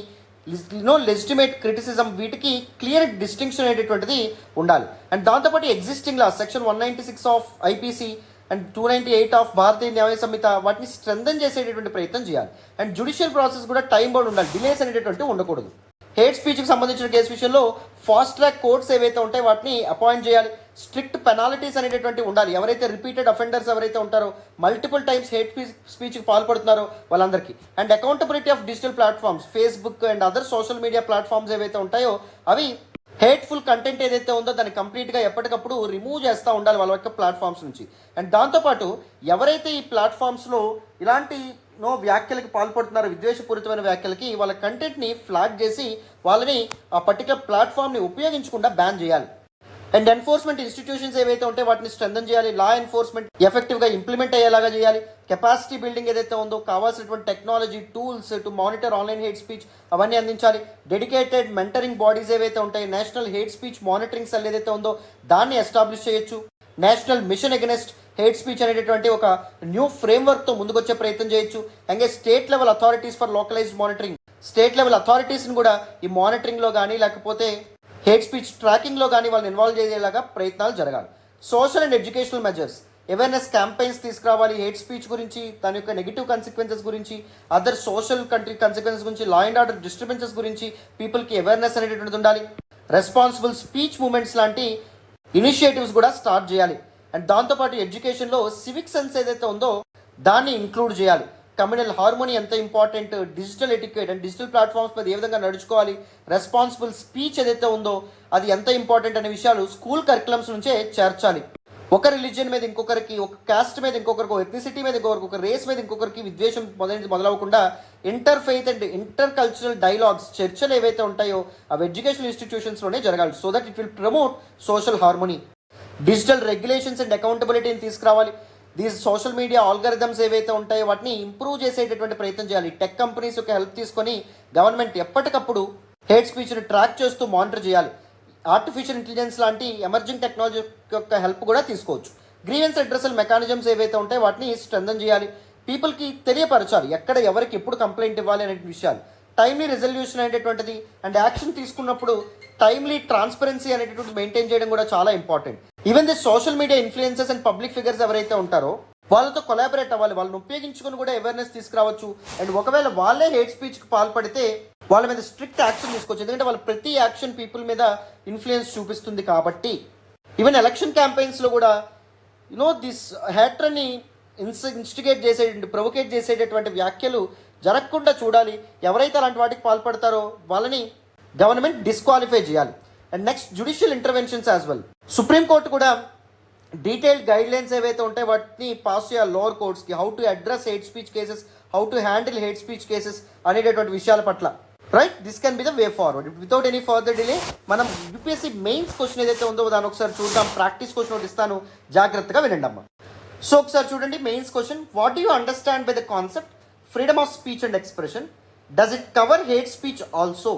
Speaker 1: legitimate criticism, వీటికి క్లియర్ డిస్టింక్షన్ అనేటటువంటిది ఉండాలి. అండ్ దాంతోపాటు existing laws section 196 of IPC and 298 of Bharatiya Nyaya Sanhita వాటిని స్ట్రెంథన్ చేసేటటువంటి ప్రయత్నం చేయాలి. అండ్ జ్యుడిషియల్ ప్రాసెస్ కూడా టైం బౌండ్ ఉండాలి, డిలేస్ అనేటటువంటి ఉండకూడదు. హేట్ స్పీచ్కి సంబంధించిన కేసు విషయంలో ఫాస్ట్ ట్రాక్ కోర్ట్స్ ఏవైతే ఉంటాయో వాటిని అపాయింట్ చేయాలి. స్ట్రిక్ట్ పెనాల్టీస్ అనేటటువంటి ఉండాలి. ఎవరైతే రిపీటెడ్ అఫెండర్స్ ఎవరైతే ఉంటారో, మల్టిపుల్ టైమ్స్ హేట్ స్పీచ్కి పాల్పడుతున్నారో వాళ్ళందరికీ. And accountability of digital platforms, Facebook and other social media platforms ఏవైతే ఉంటాయో అవి హేట్ఫుల్ కంటెంట్ ఏదైతే ఉందో దాన్ని కంప్లీట్గా ఎప్పటికప్పుడు రిమూవ్ చేస్తూ ఉండాలి వాళ్ళ యొక్క ప్లాట్ఫామ్స్ నుంచి. అండ్ దాంతోపాటు ఎవరైతే ఈ ప్లాట్ఫామ్స్లో ఇలాంటి వ్యాఖ్యలకి పాల్పడుతున్నారో, విద్వేషపూరితమైన వ్యాఖ్యలకి, వాళ్ళ కంటెంట్ని ఫ్లాగ్ చేసి వాళ్ళని ఆ పర్టికులర్ ప్లాట్ఫామ్ని ఉపయోగించకుండా బ్యాన్ చేయాలి. అండ్ ఎన్ఫోర్స్మెంట్ ఇన్స్టిట్యూషన్స్ ఏవైతే ఉంటాయో వాటిని స్ట్రెంథన్ చేయాలి. లా ఎన్ఫోర్స్మెంట్ ఎఫెక్టివ్గా ఇంప్లిమెంట్ అయ్యేలాగా చేయాలి. కెపాసిటీ బిల్డింగ్ ఏదైతే ఉందో, కావాల్సినటువంటి technology tools to monitor online hate speech అవన్నీ అందించాలి. డెడికేటెడ్ మెంటరింగ్ బాడీస్ ఏవైతే ఉంటాయో, national hate speech monitoring cell ఏదైతే ఉందో దాన్ని ఎస్టాబ్లిష్ చేయొచ్చు. National mission against hate speech అనేటటువంటి ఒక న్యూ ఫ్రేమ్వర్క్తో ముందుకొచ్చే ప్రయత్నం చేయొచ్చు. అలాగే state level authorities for localised monitoring, state level అథారిటీస్ని కూడా ఈ మానిటరింగ్లో కానీ లేకపోతే హేట్ స్పీచ్ ట్రాకింగ్లో కానీ వాళ్ళని ఇన్వాల్వ్ చేసేలాగా ప్రయత్నాలు జరగాలి. Social and educational measures, awareness campaigns తీసుకురావాలి హేట్ స్పీచ్ గురించి, దాని యొక్క నెగిటివ్ కాన్సిక్వెన్సెస్ గురించి, అదర్ సోషల్ కాన్సిక్వెన్సెస్ గురించి, లా అండ్ ఆర్డర్ డిస్టర్బెన్సెస్ గురించి పీపుల్కి అవేర్నెస్ అనేటటువంటిది ఉండాలి. రెస్పాన్సిబుల్ స్పీచ్ మూమెంట్స్ లాంటి ఇనిషియేటివ్స్ కూడా స్టార్ట్ చేయాలి. అండ్ దాంతోపాటు ఎడ్యుకేషన్లో సివిక్ సెన్స్ ఏదైతే ఉందో దాన్ని ఇంక్లూడ్ చేయాలి. కమ్యూనల్ హార్మోనీ ఎంత important, digital etiquette and digital platforms మీద ఏ విధంగా నడుచుకోవాలి, రెస్పాన్సిబుల్ స్పీచ్ ఏదైతే ఉందో అది ఎంత ఇంపార్టెంట్ అనే విషయాలు స్కూల్ కరికులమ్స్ నుంచే చేర్చాలి. ఒక రిలీజియన్ మీద ఇంకొకరికి, ఒక కాస్ట్ మీద ఇంకొకరికి, ఒక ఎథ్నిసిటీ మీద ఇంకొకరికి, ఒక రేస్ మీద ఇంకొకరికి విద్వేషం మొదలవకుండా inter faith and inter cultural dialogues, చర్చలు ఏవైతే ఉంటాయో అవి ఎడ్యుకేషనల్ ఇన్స్టిట్యూషన్స్లోనే జరగాలి. So that it will promote social harmony. Digital regulations and అకౌంటబిలిటీని తీసుకురావాలి. దీస్ సోషల్ మీడియా ఆల్గరిథమ్స్ ఏవైతే ఉంటాయో వాటిని ఇంప్రూవ్ చేసేటటువంటి ప్రయత్నం చేయాలి. టెక్ కంపెనీస్ యొక్క హెల్ప్ తీసుకొని గవర్నమెంట్ ఎప్పటికప్పుడు హేట్ స్పీచ్ని ట్రాక్ చేస్తూ మానిటర్ చేయాలి. ఆర్టిఫిషియల్ ఇంటెలిజెన్స్ లాంటి ఎమర్జింగ్ టెక్నాలజీ యొక్క హెల్ప్ కూడా తీసుకోవచ్చు. గ్రీవెన్స్ అడ్రసల్ మెకానిజమ్స్ ఏవైతే ఉంటాయో వాటిని స్ట్రెంథన్ చేయాలి. పీపుల్కి తెలియపరచాలి ఎక్కడ ఎవరికి ఎప్పుడు కంప్లైంట్ ఇవ్వాలి అనే విషయాలు. టైమ్లీ రెజల్యూషన్ అనేటటువంటిది అండ్ యాక్షన్ తీసుకున్నప్పుడు టైమ్లీ ట్రాన్స్పరెన్సీ అనేటటువంటి మెయింటైన్ చేయడం కూడా చాలా important. Even the social media influencers and public figures ఎవరైతే ఉంటారో వాళ్ళతో కొలాబరేట్ అవ్వాలి, వాళ్ళని ఉపయోగించుకొని కూడా అవేర్నెస్ తీసుకురావచ్చు. అండ్ ఒకవేళ వాళ్ళే హేట్ స్పీచ్కి పాల్పడితే వాళ్ళ మీద స్ట్రిక్ట్ యాక్షన్ తీసుకోవచ్చు. ఎందుకంటే వాళ్ళ ప్రతి యాక్షన్ పీపుల్ మీద ఇన్ఫ్లుయెన్స్ చూపిస్తుంది కాబట్టి. ఈవెన్ ఎలక్షన్ క్యాంపెయిన్స్లో కూడా దిస్ హేట్రని ఇన్స్టిగేట్ చేసేటువంటి, ప్రొవోకేట్ చేసేటటువంటి వ్యాఖ్యలు జరగకుండా చూడాలి. ఎవరైతే అలాంటి వాటికి పాల్పడతారో వాళ్ళని గవర్నమెంట్ డిస్క్వాలిఫై చేయాలి. And next judicial interventions as well. Supreme court కూడా డీటెయిల్డ్ గైడ్లైన్స్ ఏవైతే ఉంటాయో వాటిని పాస్ చేయాలి లోవర్ కోర్ట్స్కి. How to address hate speech cases, how to handle hate speech cases అనేటటువంటి విషయాల పట్ల. Right, this can be the way forward. Without any further delay మనం యూపీఎస్సీ మెయిన్స్ క్వశ్చన్ ఏదైతే ఉందో దాన్ని ఒకసారి చూద్దాం. ప్రాక్టీస్ క్వశ్చన్ ఒకటి ఇస్తాను, జాగ్రత్తగా వినండి అమ్మా. సో ఒకసారి చూడండి mains question. What do you understand by the concept freedom of speech and expression? Does it cover hate speech also?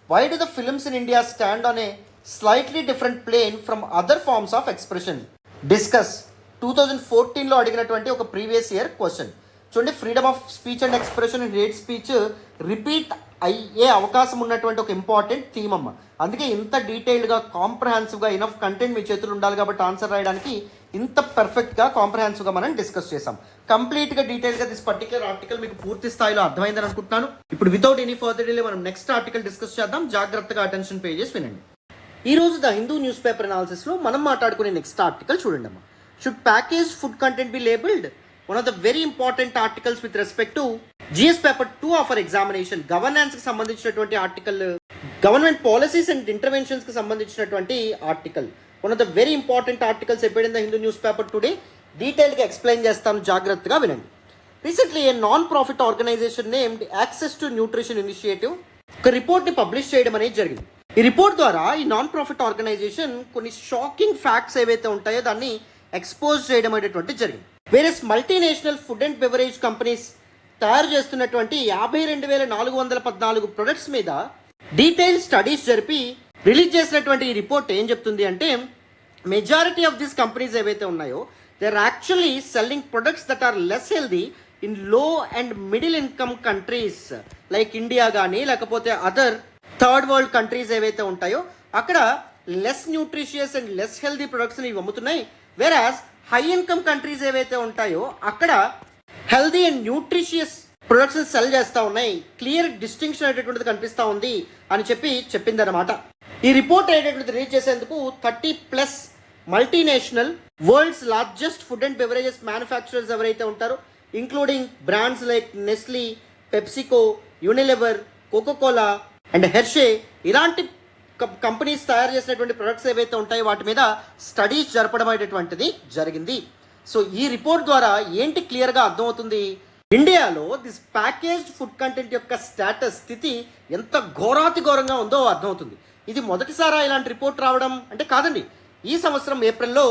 Speaker 1: Why do the films in India stand on a slightly different plane from other forms of expression? Discuss. 2014లో అడిగినటువంటి ఒక previous year question. చూడండి, freedom of speech and expression and hate speech repeat అయ్యే అవకాశం ఉన్నటువంటి ఒక important theme అమ్మ. అందుకే ఇంత డీటెయిల్డ్గా కాంప్రహెన్సివ్గా ఇనఫ్ కంటెంట్ మీ చేతులు ఉండాలి కాబట్టి ఆన్సర్ రాయడానికి ఇంత పర్ఫెక్ట్గా కాంప్రహెన్సివ్గా మనం డిస్కస్ చేసాం. కంప్లీట్గా డీటెయిల్గా దిస్ పర్టికులర్ ఆర్టికల్ మీకు పూర్తి స్థాయిలో అర్థమైందని అనుకుంటున్నాను. ఇప్పుడు వితౌట్ ఎనీ ఫర్దర్ డిలే మనం నెక్స్ట్ ఆర్టికల్ డిస్కస్ చేద్దాం. జాగ్రత్తగా అటెన్షన్ పేజెస్ వినండి. ఈ రోజు ద హిందూ న్యూస్ పేపర్ అనాలిసిస్లో మనం మాట్లాడుకునే నెక్స్ట్ ఆర్టికల్ చూడండి అమ్మా. Should package food content be labelled? One of the very important articles with respect to GS paper 2 of our examination. Governance కి సంబంధించినటువంటి article, government policies and interventions కి సంబంధించినటువంటి article. One of the very important articles ఎప్పుడు in the Hindu news paper today. డీటెయిల్గా explain చేస్తాను, జాగ్రత్తగా వినండి. Recently a non profit organisation named Access to Nutrition Initiative ఒక రిపోర్ట్ని పబ్లిష్ చేయడం అనేది జరిగింది. ఈ రిపోర్ట్ ద్వారా ఈ నాన్ ప్రాఫిట్ ఆర్గనైజేషన్ కొన్ని షాకింగ్ ఫ్యాక్ట్స్ ఏవైతే ఉంటాయో దాన్ని ఎక్స్పోజ్ చేయడం అనేటువంటి జరిగింది. Various multinational food and beverage companies తయారు చేస్తున్నటువంటి 52,414 ప్రొడక్ట్స్ మీద డీటెయిల్ స్టడీస్ జరిపి రిలీజ్ చేసినటువంటి ఈ రిపోర్ట్ ఏం చెప్తుంది అంటే, మెజారిటీ ఆఫ్ దీస్ కంపెనీస్ ఏవైతే ఉన్నాయో they are actually selling products that are less healthy in low and middle income countries like India కానీ లేకపోతే అదర్ థర్డ్ వరల్డ్ కంట్రీస్ ఏవైతే ఉంటాయో అక్కడ less nutritious and less healthy ప్రొడక్ట్స్ని ఇవి అమ్ముతున్నాయి. వేరాస్ హై ఇన్కమ్ కంట్రీస్ ఏవైతే ఉంటాయో అక్కడ హెల్దీ అండ్ న్యూట్రిషియస్ ప్రొడక్ట్స్ని సెల్ చేస్తూ ఉన్నాయి. క్లియర్ డిస్టింక్షన్ అనేటటువంటిది కనిపిస్తూ ఉంది అని చెప్పిందనమాట. ఈ రిపోర్ట్ అనేటటువంటిది రిలీజ్ చేసేందుకు 30+ multinational world's largest food and beverages manufacturers ఎవరైతే ఉంటారో, including brands like Nestlé, PepsiCo, Unilever, Coca Cola and Hershey, ఇలాంటి కంపెనీస్ తయారు చేసినటువంటి ప్రొడక్ట్స్ ఏవైతే ఉంటాయో వాటి మీద స్టడీస్ జరపడం అనేటటువంటిది జరిగింది. సో ఈ రిపోర్ట్ ద్వారా ఏంటి క్లియర్గా అర్థమవుతుంది, ఇండియాలో దిస్ ప్యాకేజ్డ్ ఫుడ్ కంటెంట్ యొక్క స్టేటస్ స్థితి ఎంత ఘోరాతి ఘోరంగా ఉందో అర్థమవుతుంది. ఇది మొదటిసారా ఇలాంటి రిపోర్ట్ రావడం అంటే కాదండి. ఈ సంవత్సరం ఏప్రిల్లో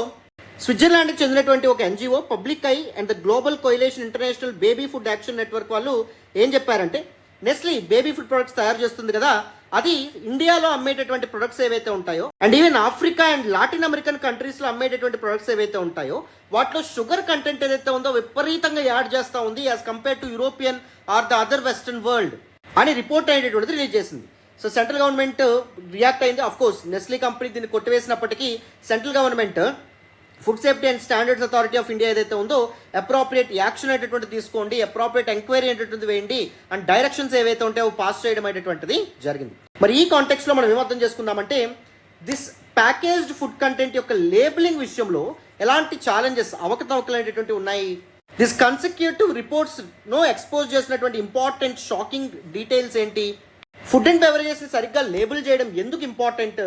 Speaker 1: స్విట్జర్లాండ్కి చెందినటువంటి ఒక NGO public I and the global coalition international baby food action network వాళ్ళు ఏం చెప్పారంటే, నెస్లీ బేబీ ఫుడ్ ప్రొడక్ట్స్ తయారు చేస్తుంది కదా, అది ఇండియాలో అమ్మేటటువంటి ప్రొడక్ట్స్ ఏవైతే ఉంటాయో and even Africa and Latin American కంట్రీస్లో అమ్మేటటువంటి ప్రొడక్ట్స్ ఏవైతే ఉంటాయో వాటిలో షుగర్ కంటెంట్ ఏదైతే ఉందో విపరీతంగా యాడ్ చేస్తూ ఉంది as compared to European or the other western world అని రిపోర్ట్ అనేటటువంటిది రిలీజ్ చేసింది. సో సెంట్రల్ గవర్నమెంట్ రియాక్ట్ అయింది. ఆఫ్ కోర్స్ నెస్లీ కంపెనీ దీన్ని కొట్టివేసినప్పటికీ central government food safety and standards authority of India ఏదైతే ఉందో అప్రోప్రియేట్ యాక్షన్ అనేటువంటి తీసుకోండి, అప్రోప్రియేట్ ఎంక్వైరీ అనేటువంటిది వేయండి అండ్ డైరెక్షన్స్ ఏవైతే ఉంటాయో పాస్ చేయడం అనేటువంటిది జరిగింది. మరి ఈ కాంటెక్స్లో మనం ఏమర్థం చేసుకుందామంటే, దిస్ ప్యాకేజ్డ్ ఫుడ్ కంటెంట్ యొక్క లేబులింగ్ విషయంలో ఎలాంటి ఛాలెంజెస్ అవకతవకలు అనేటువంటివి ఉన్నాయి. దిస్ కన్సిక్యూటివ్ రిపోర్ట్స్ నో ఎక్స్పోజ్ చేసినటువంటి ఇంపార్టెంట్ షాకింగ్ డీటెయిల్స్ ఏంటి, ఫుడ్ అండ్ బెవరేజెస్ని సరిగ్గా లేబుల్ చేయడం ఎందుకు important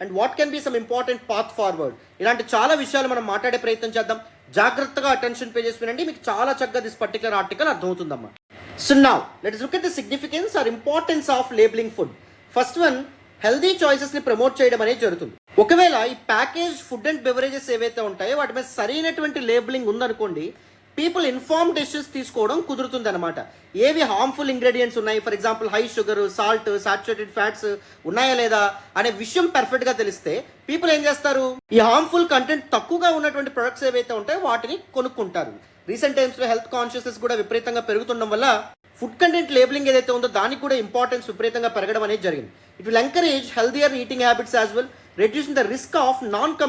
Speaker 1: and what can be some important path forward, ఇలాంటి చాలా విషయాలు మనం మాట్లాడే ప్రయత్నం చేద్దాం. జాగ్రత్తగా అటెన్షన్ పేజెస్ వినండి, మీకు చాలా చక్కగా దిస్ పర్టికులర్ ఆర్టికల్ అర్థమవుతుందమ్మా. So now let's look at the significance or importance of labelling food. First one, healthy చాయిసెస్ని ప్రమోట్ చేయడం అనేది జరుగుతుంది. ఒకవేళ ఈ ప్యాకేజ్ ఫుడ్ అండ్ బెవరేజెస్ ఏవైతే ఉంటాయో వాటి మీద సరైనటువంటి లేబులింగ్ ఉందనుకోండి, పీపుల్ ఇన్ఫార్మ్ డెసిషన్స్ తీసుకోవడం కుదురుతుంది అనమాట. ఏవి హార్మ్ఫుల్ ఇంగ్రీడియంట్స్ ఉన్నాయి, for example high sugar, salt, saturated fats ఉన్నాయా లేదా అనే విషయం పర్ఫెక్ట్గా తెలిస్తే పీపుల్ ఏం చేస్తారు, ఈ హార్మ్ఫుల్ కంటెంట్ తక్కువగా ఉన్నటువంటి ప్రొడక్ట్స్ ఏవైతే ఉంటాయో వాటిని కొనుక్కుంటారు. రీసెంట్ టైమ్స్లో హెల్త్ కాన్షియస్నెస్ కూడా విపరీతంగా పెరుగుతుండడం వల్ల ఫుడ్ కంటెంట్ లేబులింగ్ ఏదైతే ఉందో దానికి కూడా ఇంపార్టెన్స్ విపరీతంగా పెరగడం అనేది జరిగింది. It will encourage healthier eating habits as well, reducing the risk of non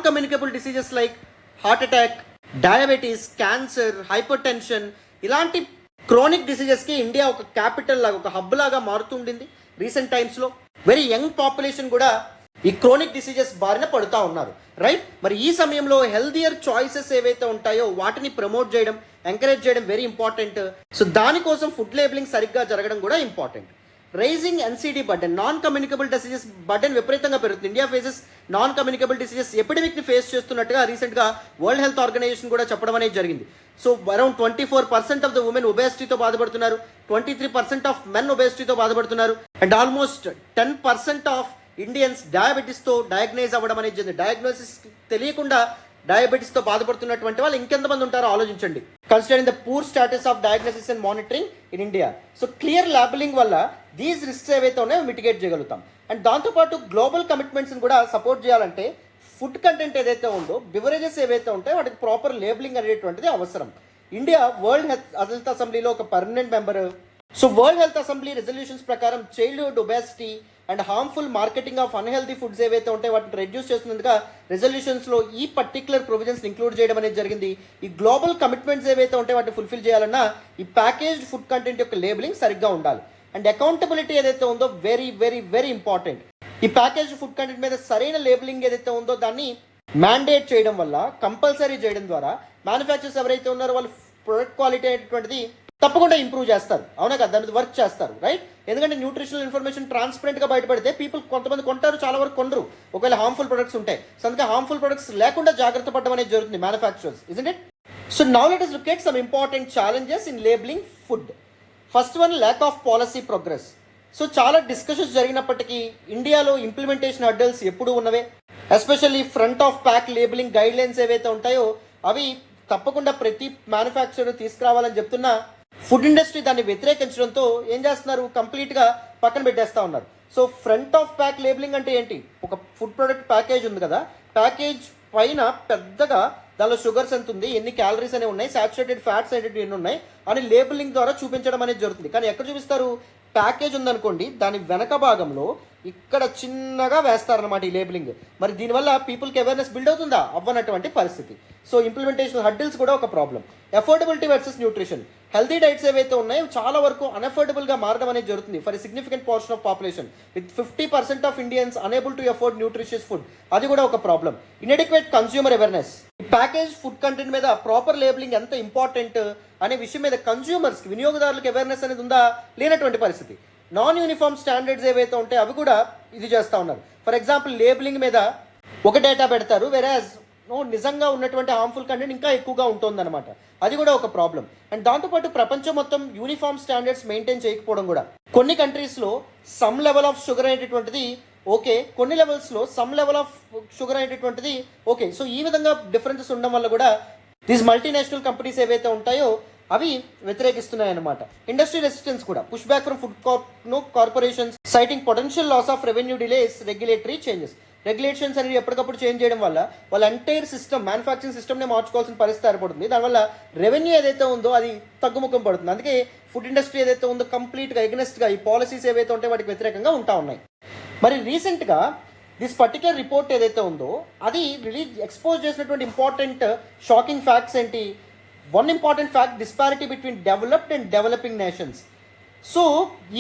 Speaker 1: communicable diseases like heart attack, diabetes, cancer, hyper tension, ఇలాంటి క్రోనిక్ డిసీజెస్కి ఇండియా ఒక క్యాపిటల్ లాగా, ఒక హబ్ లాగా మారుతుండింది. రీసెంట్ టైమ్స్లో వెరీ యంగ్ పాపులేషన్ కూడా ఈ క్రోనిక్ డిసీజెస్ బారిన పడుతూ ఉన్నారు, రైట్. మరి ఈ సమయంలో హెల్దియర్ చాయిసెస్ ఏవైతే ఉంటాయో వాటిని ప్రమోట్ చేయడం, ఎంకరేజ్ చేయడం వెరీ ఇంపార్టెంట్. సో దానికోసం ఫుడ్ లేబులింగ్ సరిగ్గా జరగడం కూడా important. Rising NCD burden, non communicable diseases burden విపరీతంగా పెరుగుతుంది. India faces non communicable diseases ఎపిడమిక్ని ఫేస్ చేస్తున్నట్టుగా రీసెంట్గా వరల్డ్ హెల్త్ ఆర్గనైజేషన్ కూడా చెప్పడం అనేది జరిగింది. So around 24% of the women ఒబేసిటీతో బాధపడుతున్నారు, 23% ఆఫ్ మెన్ ఒబేసిటీతో బాధపడుతున్నారు అండ్ ఆల్మోస్ట్ 10% ఆఫ్ ఇండియన్స్ డయాబెటీస్తో డయాగ్నైజ్ అవ్వడం అనేది జరిగింది. డయాగ్నోసిస్ తెలియకుండా డయాబెటీస్తో బాధపడుతున్నటువంటి వాళ్ళు ఇంకెంతమంది ఉంటారో ఆలోచించండి. Considering the poor status of diagnosis and monitoring in India. So clear labelling వల్ల దీస్ రిస్క్స్ ఏవైతే ఉన్నాయో మిటిగేట్ చేయగలుగుతాం. అండ్ దాంతోపాటు గ్లోబల్ కమిట్మెంట్స్ని కూడా సపోర్ట్ చేయాలంటే ఫుడ్ కంటెంట్ ఏదైతే ఉందో, బివరేజెస్ ఏవైతే ఉంటాయో వాటికి ప్రాపర్ లేబులింగ్ అనేటువంటిది అవసరం. ఇండియా వరల్డ్ హెల్త్ అసెంబ్లీలో ఒక permanent member. So world health assembly resolutions ప్రకారం childhood obesity and harmful marketing of unhealthy foods ఏవైతే ఉంటాయో వాటిని రెడ్యూస్ చేస్తున్నందుగా రెజల్యూషన్స్లో ఈ పర్టికులర్ ప్రొవిజన్స్ ఇంక్లూడ్ చేయడం అనేది జరిగింది. ఈ గ్లోబల్ కమిట్మెంట్స్ ఏవైతే ఉంటాయో వాటిని ఫుల్ఫిల్ చేయాలన్నా ఈ ప్యాకేజ్డ్ ఫుడ్ కంటెంట్ యొక్క లేబులింగ్ సరిగ్గా ఉండాలి. అండ్ అకౌంటబిలిటీ ఏదైతే ఉందో వెరీ వెరీ వెరీ ఇంపార్టెంట్. ఈ ప్యాకేజ్డ్ ఫుడ్ కంటెంట్ మీద సరైన లేబులింగ్ ఏదైతే ఉందో దాన్ని మ్యాండేట్ చేయడం వల్ల, కంపల్సరీ చేయడం ద్వారా మ్యానుఫ్యాక్చర్స్ ఎవరైతే ఉన్నారో వాళ్ళు ప్రొడక్ట్ క్వాలిటీ అనేటువంటిది తప్పకుండా ఇంప్రూవ్ చేస్తారు. అవునా కదా, దాని మీద వర్క్ చేస్తారు, రైట్? ఎందుకంటే న్యూట్రిషనల్ ఇన్ఫర్మేషన్ ట్రాన్స్పరెంట్గా బయటపడితే పీపుల్ కొంతమంది కొంటారు, చాలా వరకు కొనరు ఒకవేళ హార్మ్ఫుల్ ప్రొడక్ట్స్ ఉంటాయి. సో అందుకే హార్మ్ఫుల్ ప్రొడక్ట్స్ లేకుండా జాగ్రత్త పడడం అనేది జరుగుతుంది manufacturers, isn't it? So now let us look at some important challenges in labeling food. First one, lack of policy progress. So చాలా డిస్కషన్స్ జరిగినప్పటికీ ఇండియాలో ఇంప్లిమెంటేషన్ హర్డల్స్ ఎప్పుడూ ఉన్నవే. Especially front of pack labelling guide lines ఏవైతే ఉంటాయో అవి తప్పకుండా ప్రతి మ్యానుఫ్యాక్చరర్ తీసుకురావాలని చెప్తున్నా ఫుడ్ ఇండస్ట్రీ దాన్ని వ్యతిరేకించడంతో ఏం చేస్తున్నారు, కంప్లీట్గా పక్కన పెట్టేస్తూ ఉన్నారు. So front of pack labelling అంటే ఏంటి? ఒక ఫుడ్ ప్రొడక్ట్ ప్యాకేజ్ ఉంది కదా, ప్యాకేజ్ పైన పెద్దగా దానిలో షుగర్స్ ఎంత ఉంది, ఎన్ని క్యాలరీస్ అనేవి ఉన్నాయి, సాచురేటెడ్ ఫ్యాట్స్ అనేవి ఎన్ని ఉన్నాయి అని లేబులింగ్ ద్వారా చూపించడం అనేది జరుగుతుంది. కానీ ఎక్కడ చూపిస్తారు? ప్యాకేజ్ ఉందనుకోండి, దాని వెనక భాగంలో ఇక్కడ చిన్నగా వేస్తారనమాట ఈ లేబులింగ్. మరి దీనివల్ల పీపుల్కి అవేర్నెస్ బిల్డ్ అవుతుందా? అవ్వనటువంటి పరిస్థితి. సో ఇంప్లిమెంటేషన్ హర్డిల్స్ కూడా ఒక problem. Affordability versus nutrition. Healthy diets ఏవైతే ఉన్నాయో చాలా వరకు అన్అఫోర్డబుల్గా మారడం అనేది జరుగుతుంది for significant portion of population, with 50% of Indians unable to afford nutritious food. అది కూడా ఒక problem. Inadequate consumer awareness. Package food content మీద ప్రాపర్ లేబులింగ్ ఎంత ఇంపార్టెంట్ అనే విషయం మీద కన్స్యూమర్స్కి, వినియోగదారులకు అవేర్నెస్ అనేది ఉందా? లేనటువంటి పరిస్థితి. నాన్ యూనిఫామ్ స్టాండర్డ్స్ ఏవైతే ఉంటాయో అవి కూడా ఇది చేస్తూ ఉన్నారు. ఫర్ ఎగ్జాంపుల్ లేబులింగ్ మీద ఒక డేటా పెడతారు, వెరాజ్ నిజంగా ఉన్నటువంటి హార్మ్ఫుల్ కంటెంట్ ఇంకా ఎక్కువగా ఉంటుందన్నమాట. అది కూడా ఒక ప్రాబ్లం. అండ్ దాంతోపాటు ప్రపంచం మొత్తం యూనిఫామ్ స్టాండర్డ్స్ మెయింటైన్ చేయకపోవడం కూడా. కొన్ని కంట్రీస్లో సమ్ లెవెల్ ఆఫ్ షుగర్ అనేటటువంటిది ఓకే, కొన్ని లెవెల్స్లో సమ్ లెవెల్ ఆఫ్ షుగర్ అనేటటువంటిది ఓకే. సో ఈ విధంగా డిఫరెన్సెస్ ఉండడం వల్ల కూడా దీస్ మల్టీనేషనల్ కంపెనీస్ ఏవైతే ఉంటాయో అవి వ్యతిరేకిస్తున్నాయన్నమాట. ఇండస్ట్రీ రెసిస్టెన్స్ కూడా. Push back from food corporations citing potential loss of revenue delays, regulatory changes. Regulations అనేది ఎప్పటికప్పుడు చేంజ్ చేయడం వల్ల వాళ్ళ ఎంటైర్ సిస్టమ్, మ్యానుఫ్యాక్చరింగ్ సిస్టమ్నే మార్చుకోవాల్సిన పరిస్థితి ఏర్పడుతుంది. దానివల్ల రెవెన్యూ ఏదైతే ఉందో అది తగ్గుముఖం పడుతుంది. అందుకే ఫుడ్ ఇండస్ట్రీ ఏదైతే ఉందో కంప్లీట్గా ఎగ్నెస్ట్గా ఈ పాలసీస్ ఏవైతే ఉంటాయో వాటికి వ్యతిరేకంగా ఉంటా ఉన్నాయి. మరి రీసెంట్గా దిస్ పర్టికులర్ రిపోర్ట్ ఏదైతే ఉందో అది ఎక్స్పోజ్ చేసినటువంటి ఇంపార్టెంట్ షాకింగ్ ఫ్యాక్ట్స్ ఏంటి? One important fact, disparity between developed and developing nations. So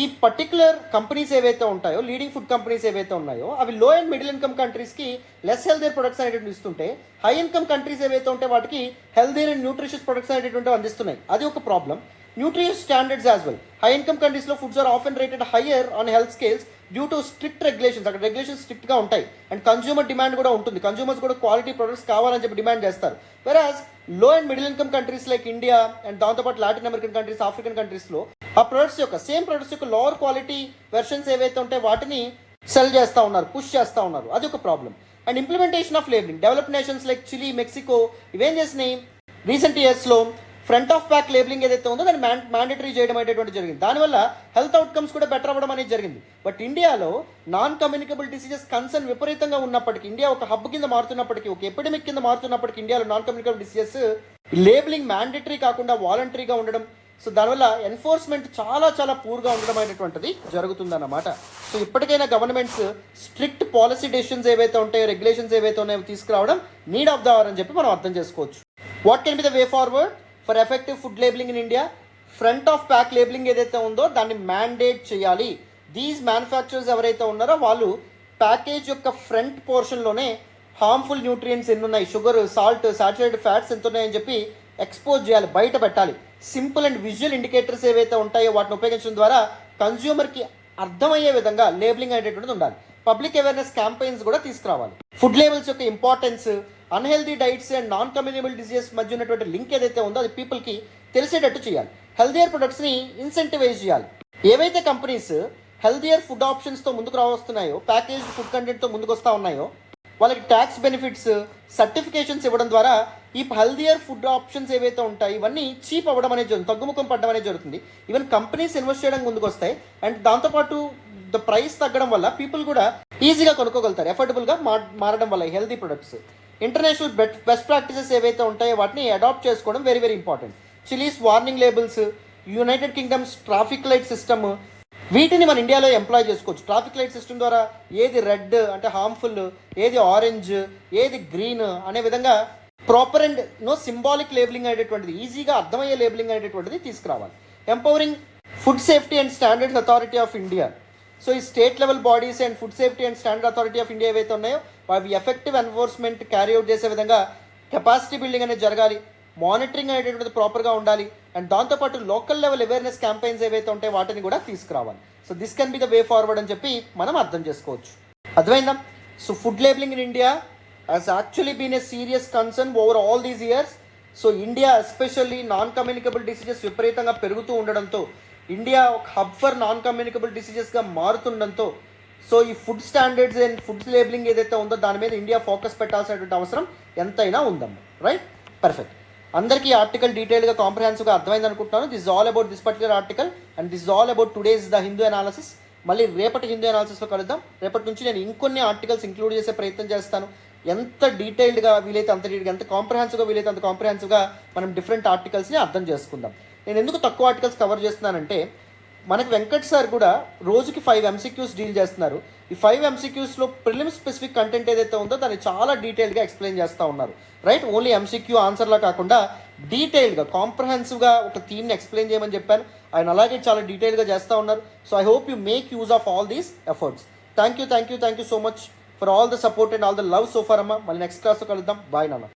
Speaker 1: ఈ పర్టికులర్ కంపెనీస్ ఏవైతే ఉంటాయో, లీడింగ్ ఫుడ్ కంపెనీస్ ఏవైతే ఉన్నాయో అవి లో అండ్ మిడిల్ ఇన్కమ్ కంట్రీస్కి లెస్ హెల్దియర్ ప్రొడక్ట్స్ అనేటువంటి ఇస్తుంటే, హై ఇన్కమ్ కంట్రీస్ ఏవైతే ఉంటాయో వాటికి హెల్దియర్ అండ్ న్యూట్రిషియస్ ప్రొడక్ట్స్ అనేటువంటివి అందిస్తున్నాయి. అది ఒక problem. Nutritious standards as well. High income కంట్రీస్లో foods are often rated higher on health scales due to strict regulations. అక్కడ రెగ్యులేషన్స్ స్ట్రిక్ట్గా ఉంటాయి. అండ్ కన్జ్యూమర్ డిమాండ్ కూడా ఉంటుంది. కన్జ్యూమర్స్ కూడా క్వాలిటీ ప్రొడక్ట్స్ కావాలని చెప్పి డిమాండ్ చేస్తారు. వెరాజ్ లో and middle income countries like India and దాంతోపాటు లాటిన్ అమెరికన్ కంట్రీస్, ఆఫ్రికన్ కంట్రీస్లో ఆ ప్రొడక్ట్స్ యొక్క సేమ్ ప్రొడక్ట్స్ యొక్క లోవర్ క్వాలిటీ వెర్షన్స్ ఏవైతే ఉంటాయో వాటిని సెల్ చేస్తూ ఉన్నారు, పుష్ చేస్తూ ఉన్నారు. అది ఒక problem. And implementation of labelling. Developed nations like Chile, Mexico ఇవేం చేసినాయి రీసెంట్ ఇయర్స్లో ఫ్రంట్ ఆఫ్ ప్యాక్ లేబులింగ్ ఏదైతే ఉందో దాన్ని మ్యాండేటరీ చేయడం అనేటువంటి జరిగింది. దానివల్ల హెల్త్ అవుట్కమ్స్ కూడా బెటర్ అవ్వడం అనేది జరిగింది. బట్ ఇండియాలో నాన్ కమ్యూనికబుల్ డిసీజెస్ కన్సర్న్ విపరీతంగా ఉన్నప్పటికీ, ఇండియా ఒక హబ్ కింద మారుతున్నప్పటికీ, ఒక ఎపిడమిక్ కింద మారుతున్నప్పటికీ ఇండియాలో non communicable diseases labelling mandatory కాకుండా వాలంటరీగా ఉండడం. సో దానివల్ల ఎన్ఫోర్స్మెంట్ చాలా చాలా పూర్గా ఉండడం అనేటువంటిది జరుగుతుందన్నమాట. సో ఇప్పటికైనా గవర్నమెంట్స్ స్ట్రిక్ట్ పాలసీ డెసిషన్స్ ఏవైతే ఉంటాయో, రెగ్యులేషన్స్ ఏవైతే ఉన్నాయో తీసుకురావడం నీడ్ ఆఫ్ ద అవర్ అని చెప్పి మనం అర్థం చేసుకోవచ్చు. What can be the way forward for effective food labelling in India? Front of pack labelling ఏదైతే ఉందో దాన్ని మ్యాండేట్ చేయాలి. దీస్ మ్యానుఫ్యాక్చరర్స్ ఎవరైతే ఉన్నారో వాళ్ళు ప్యాకేజ్ యొక్క ఫ్రంట్ పోర్షన్లోనే హార్మ్ఫుల్ న్యూట్రియంట్స్ ఎన్ని ఉన్నాయి, షుగర్, సాల్ట్, సాచురేటెడ్ ఫ్యాట్స్ ఎంత ఉన్నాయని చెప్పి ఎక్స్పోజ్ చేయాలి, బయట పెట్టాలి. సింపుల్ అండ్ విజువల్ ఇండికేటర్స్ ఏవైతే ఉంటాయో వాటిని ఉపయోగించడం ద్వారా కన్జ్యూమర్కి అర్థమయ్యే విధంగా లేబులింగ్ అనేటువంటిది ఉండాలి. పబ్లిక్ అవేర్నెస్ క్యాంపెయిన్స్ కూడా తీసుకురావాలి. ఫుడ్ లేబుల్స్ యొక్క importance, unhealthy diets and non communicable diseases మధ్య ఉన్నటువంటి లింక్ ఏదైతే ఉందో అది పీపుల్కి తెలిసేటట్టు చేయాలి. హెల్దియర్ ప్రొడక్ట్స్ని ఇన్సెంటివైజ్ చేయాలి. ఏవైతే కంపెనీస్ హెల్దియర్ ఫుడ్ ఆప్షన్స్తో ముందుకు రావస్తున్నాయో, ప్యాకేజ్ ఫుడ్ కంటెంట్తో ముందుకు వస్తూ ఉన్నాయో వాళ్ళకి ట్యాక్స్ బెనిఫిట్స్, సర్టిఫికేషన్స్ ఇవ్వడం ద్వారా ఈ హెల్దియర్ ఫుడ్ ఆప్షన్స్ ఏవైతే ఉంటాయి ఇవన్నీ చీప్ అవ్వడం అనేది జరుగుతుంది, తగ్గుముఖం పడడం అనేది జరుగుతుంది. ఈవెన్ కంపెనీస్ ఇన్వెస్ట్ చేయడానికి ముందుకు వస్తాయి. అండ్ దాంతోపాటు ద ప్రైస్ తగ్గడం వల్ల పీపుల్ కూడా ఈజీగా కొనుక్కోగలుగుతారు, ఎఫోర్డబుల్గా మారడం వల్ల healthy products. International best practices ఏవైతే ఉంటాయో వాటిని అడాప్ట్ చేసుకోవడం very very important. Chillies warning labels, United kingdoms traffic light system, వీటిని మన ఇండియాలో ఎంప్లాయ్ చేసుకోవచ్చు. ట్రాఫిక్ లైట్ సిస్టమ్ ద్వారా ఏది రెడ్ అంటే హార్మ్ఫుల్, ఏది ఆరెంజ్, ఏది గ్రీన్ అనే విధంగా ప్రాపర్ అండ్ సింబాలిక్ లేబులింగ్ అనేటటువంటిది, ఈజీగా అర్థమయ్యే లేబులింగ్ అనేటటువంటిది తీసుకురావాలి. Empowering food safety and standards authority of India. So ఈ state level bodies and food safety and standard authority of India ఏవైతే ఉన్నాయో అవి ఎఫెక్టివ్ ఎన్ఫోర్స్మెంట్ క్యారీ అవుట్ చేసే విధంగా కెపాసిటీ బిల్డింగ్ అనేది జరగాలి, మానిటరింగ్ అనేటటువంటిది ప్రాపర్గా ఉండాలి. అండ్ దాంతోపాటు లోకల్ లెవెల్ అవేర్నెస్ క్యాంపెయిన్స్ ఏవైతే ఉంటాయో వాటిని కూడా తీసుకురావాలి. So this can be the way forward అని చెప్పి మనం అర్థం చేసుకోవచ్చు. అర్థమైందా? So food labelling in India has actually been a serious concern over all these years. So India especially non communicable diseases విపరీతంగా పెరుగుతూ ఉండడంతో, ఇండియా ఒక హబ్ ఫర్ నాన్ కమ్యూనికబుల్ డిసీజెస్గా మారుతుండడంతో, సో ఈ food standards and food labelling ఏదైతే ఉందో దాని మీద ఇండియా ఫోకస్ పెట్టాల్సినటువంటి అవసరం ఎంతైనా ఉందమ్మా. Right, perfect. అందరికీ ఆర్టికల్ డీటెయిల్గా కాంప్రహెన్సివ్గా అర్థమైంది అనుకుంటున్నాను. This all about this particular article and this all about today's the Hindu analysis. మళ్ళీ రేపటి హిందూ అనాలిసిస్లో కలుద్దాం. రేపటి నుంచి నేను ఇంకొన్ని ఆర్టికల్స్ ఇంక్లూడ్ చేసే ప్రయత్నం చేస్తాను. ఎంత డీటెయిల్డ్గా వీలైతే అంత డీటెయిల్గా, ఎంత కాంప్రహెన్సివ్గా వీలైతే అంత కాంప్రహెన్సివ్గా మనం డిఫరెంట్ ఆర్టికల్స్ని అర్థం చేసుకుందాం. నేను ఎందుకు తక్కువ ఆర్టికల్స్ కవర్ చేస్తున్నానంటే, మనకి వెంకట్ సార్ కూడా రోజుకి 5 MCQs డీల్ చేస్తున్నారు. ఈ 5 MCQsలో ప్రిలిమ్స్ స్పెసిఫిక్ కంటెంట్ ఏదైతే ఉందో దాన్ని చాలా డీటెయిల్గా ఎక్స్ప్లెయిన్ చేస్తూ ఉన్నారు. రైట్, ఓన్లీ MCQ ఆన్సర్లా కాకుండా డీటెయిల్గా కాంప్రహెన్సివ్గా ఒక థీమ్ని ఎక్స్ప్లెయిన్ చేయమని చెప్పాను. ఆయన అలాగే చాలా డీటెయిల్గా చేస్తూ ఉన్నారు. So I hope you make use of all these efforts. Thank you so much for all the support and all the love so for అమ్మ. మళ్ళీ నెక్స్ట్ క్లాస్లో కలుద్దాం. బాయ్ నాన్న.